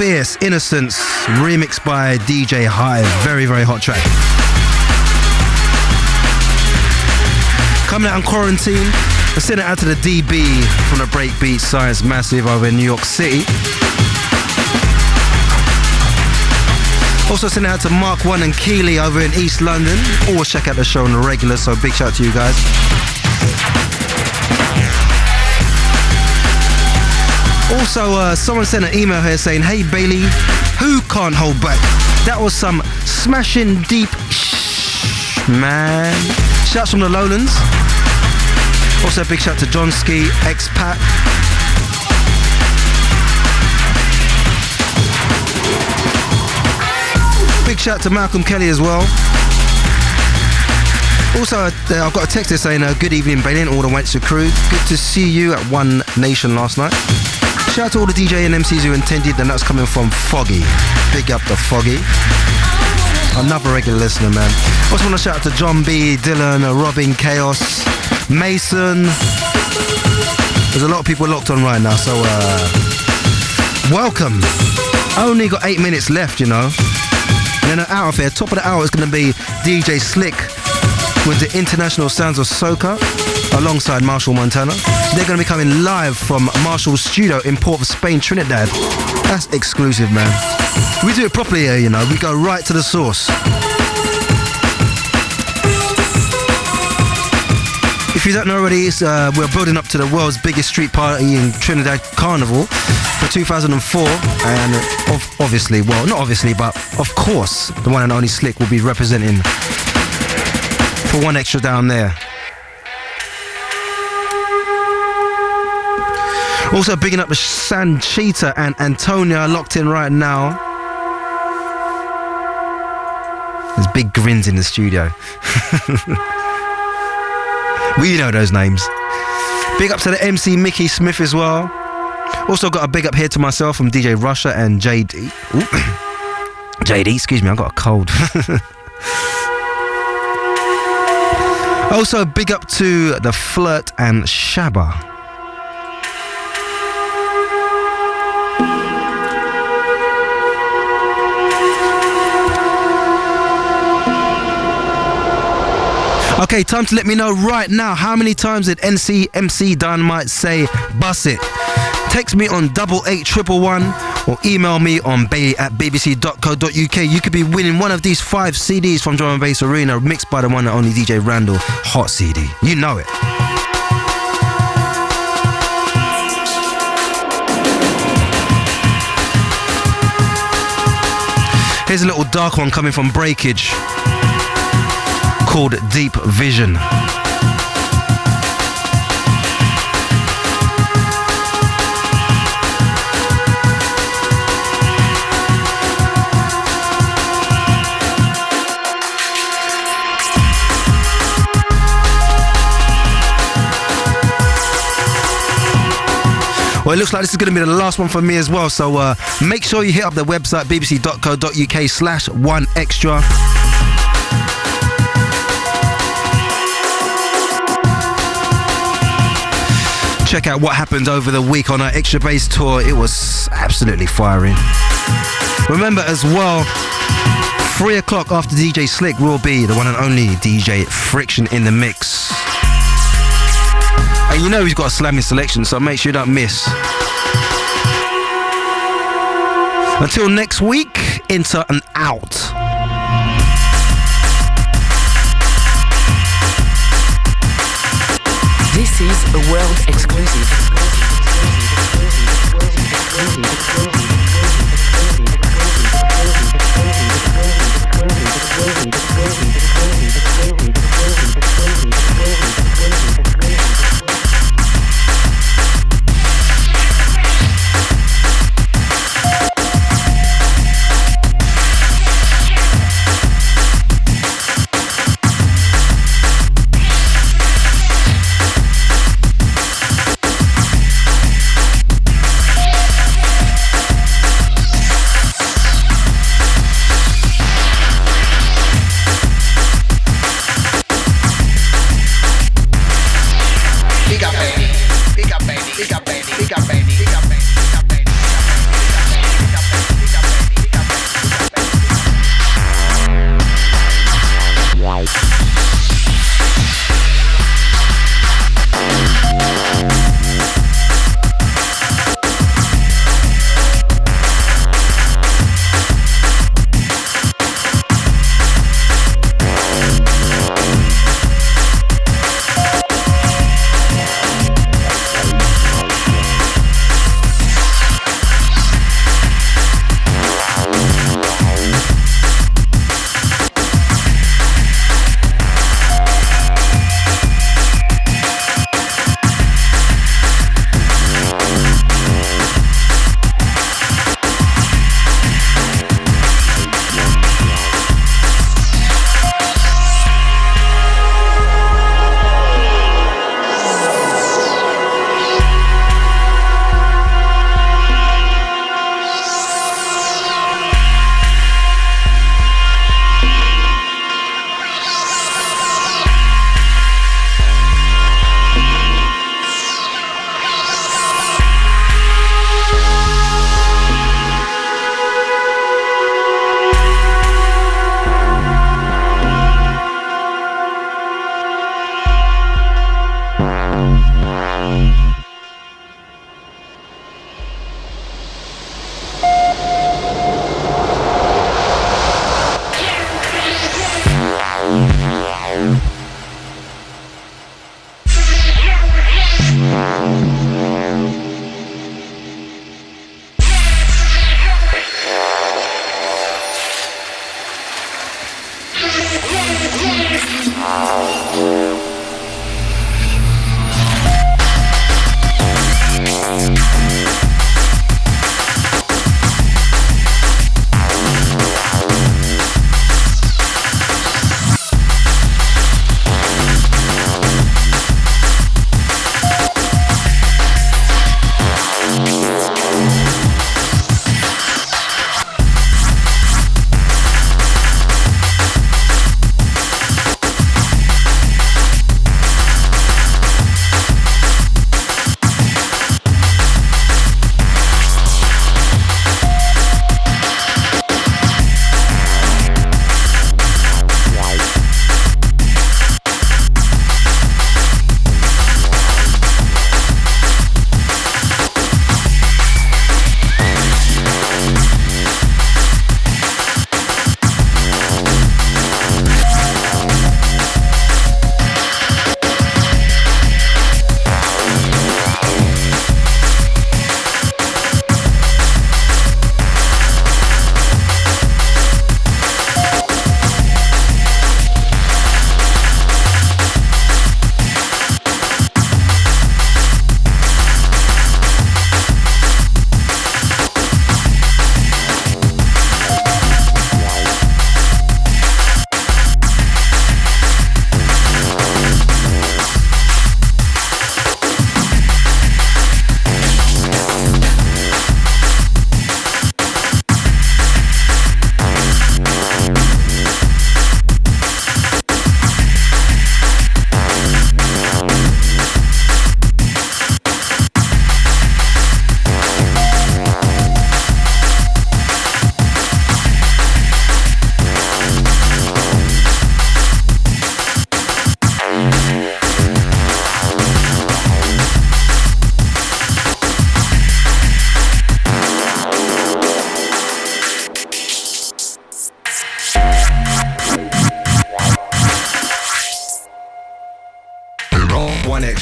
Fierce Innocence, remixed by DJ Hive. Very, very hot track. Coming out on Quarantine. I sent it out to the DB from the Breakbeat Science Massive over in New York City. Also sent it out to Mark 1 and Killa over in East London. Always check out the show on the regular, so big shout out to you guys. Also, someone sent an email here saying, "Hey Bailey, who can't hold back?" That was some smashing deep man. Shouts from the Lowlands. Also, a big shout to John Ski, Expat. Big shout to Malcolm Kelly as well. Also, I've got a text here saying, "Good evening, Bailey, and all the Wanchester crew. Good to see you at One Nation last night." Shout out to all the DJ and MCs who attended, and that's coming from Foggy. Big up to Foggy. Another regular listener, man. Also want to shout out to John B, Dylan, Robin, Chaos, Mason. There's a lot of people locked on right now, so welcome. Only got 8 minutes left, you know. And then out of here, top of the hour is going to be DJ Slick with the International Sounds of Soca alongside Marshall Montana. They're going to be coming live from Marshall's studio in Port of Spain, Trinidad. That's exclusive, man. We do it properly here, you know. We go right to the source. If you don't know already, we're building up to the world's biggest street party in Trinidad Carnival for 2004. And obviously, well, not obviously, but of course, the one and only Slick will be representing for One Extra down there. Also bigging up the Sanchita and Antonia locked in right now. There's big grins in the studio. We know those names. Big up to the MC Mickey Smith as well. Also got a big up here to myself from DJ Russia and JD. Ooh. JD, excuse me, I've got a cold. Also big up to the Flirt and Shabba. Okay, time to let me know right now, how many times did MC Dynamite say bus it? Text me on 88111 or email me on bailey@bbc.co.uk. You could be winning one of these 5 CDs from Drum and Bass Arena, mixed by the one and only DJ Randall. Hot CD. You know it. Here's a little dark one coming from Breakage, called Deep Vision. Well, it looks like this is going to be the last one for me as well, so make sure you hit up the website bbc.co.uk/1extra. Check out what happened over the week on our Extra Bass tour. It was absolutely firing. Remember as well, 3 o'clock after DJ Slick will be the one and only DJ Friction in the mix. And you know he's got a slamming selection, so make sure you don't miss. Until next week, Inter and out. This is a world exclusive.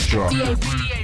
extra. D.A.B.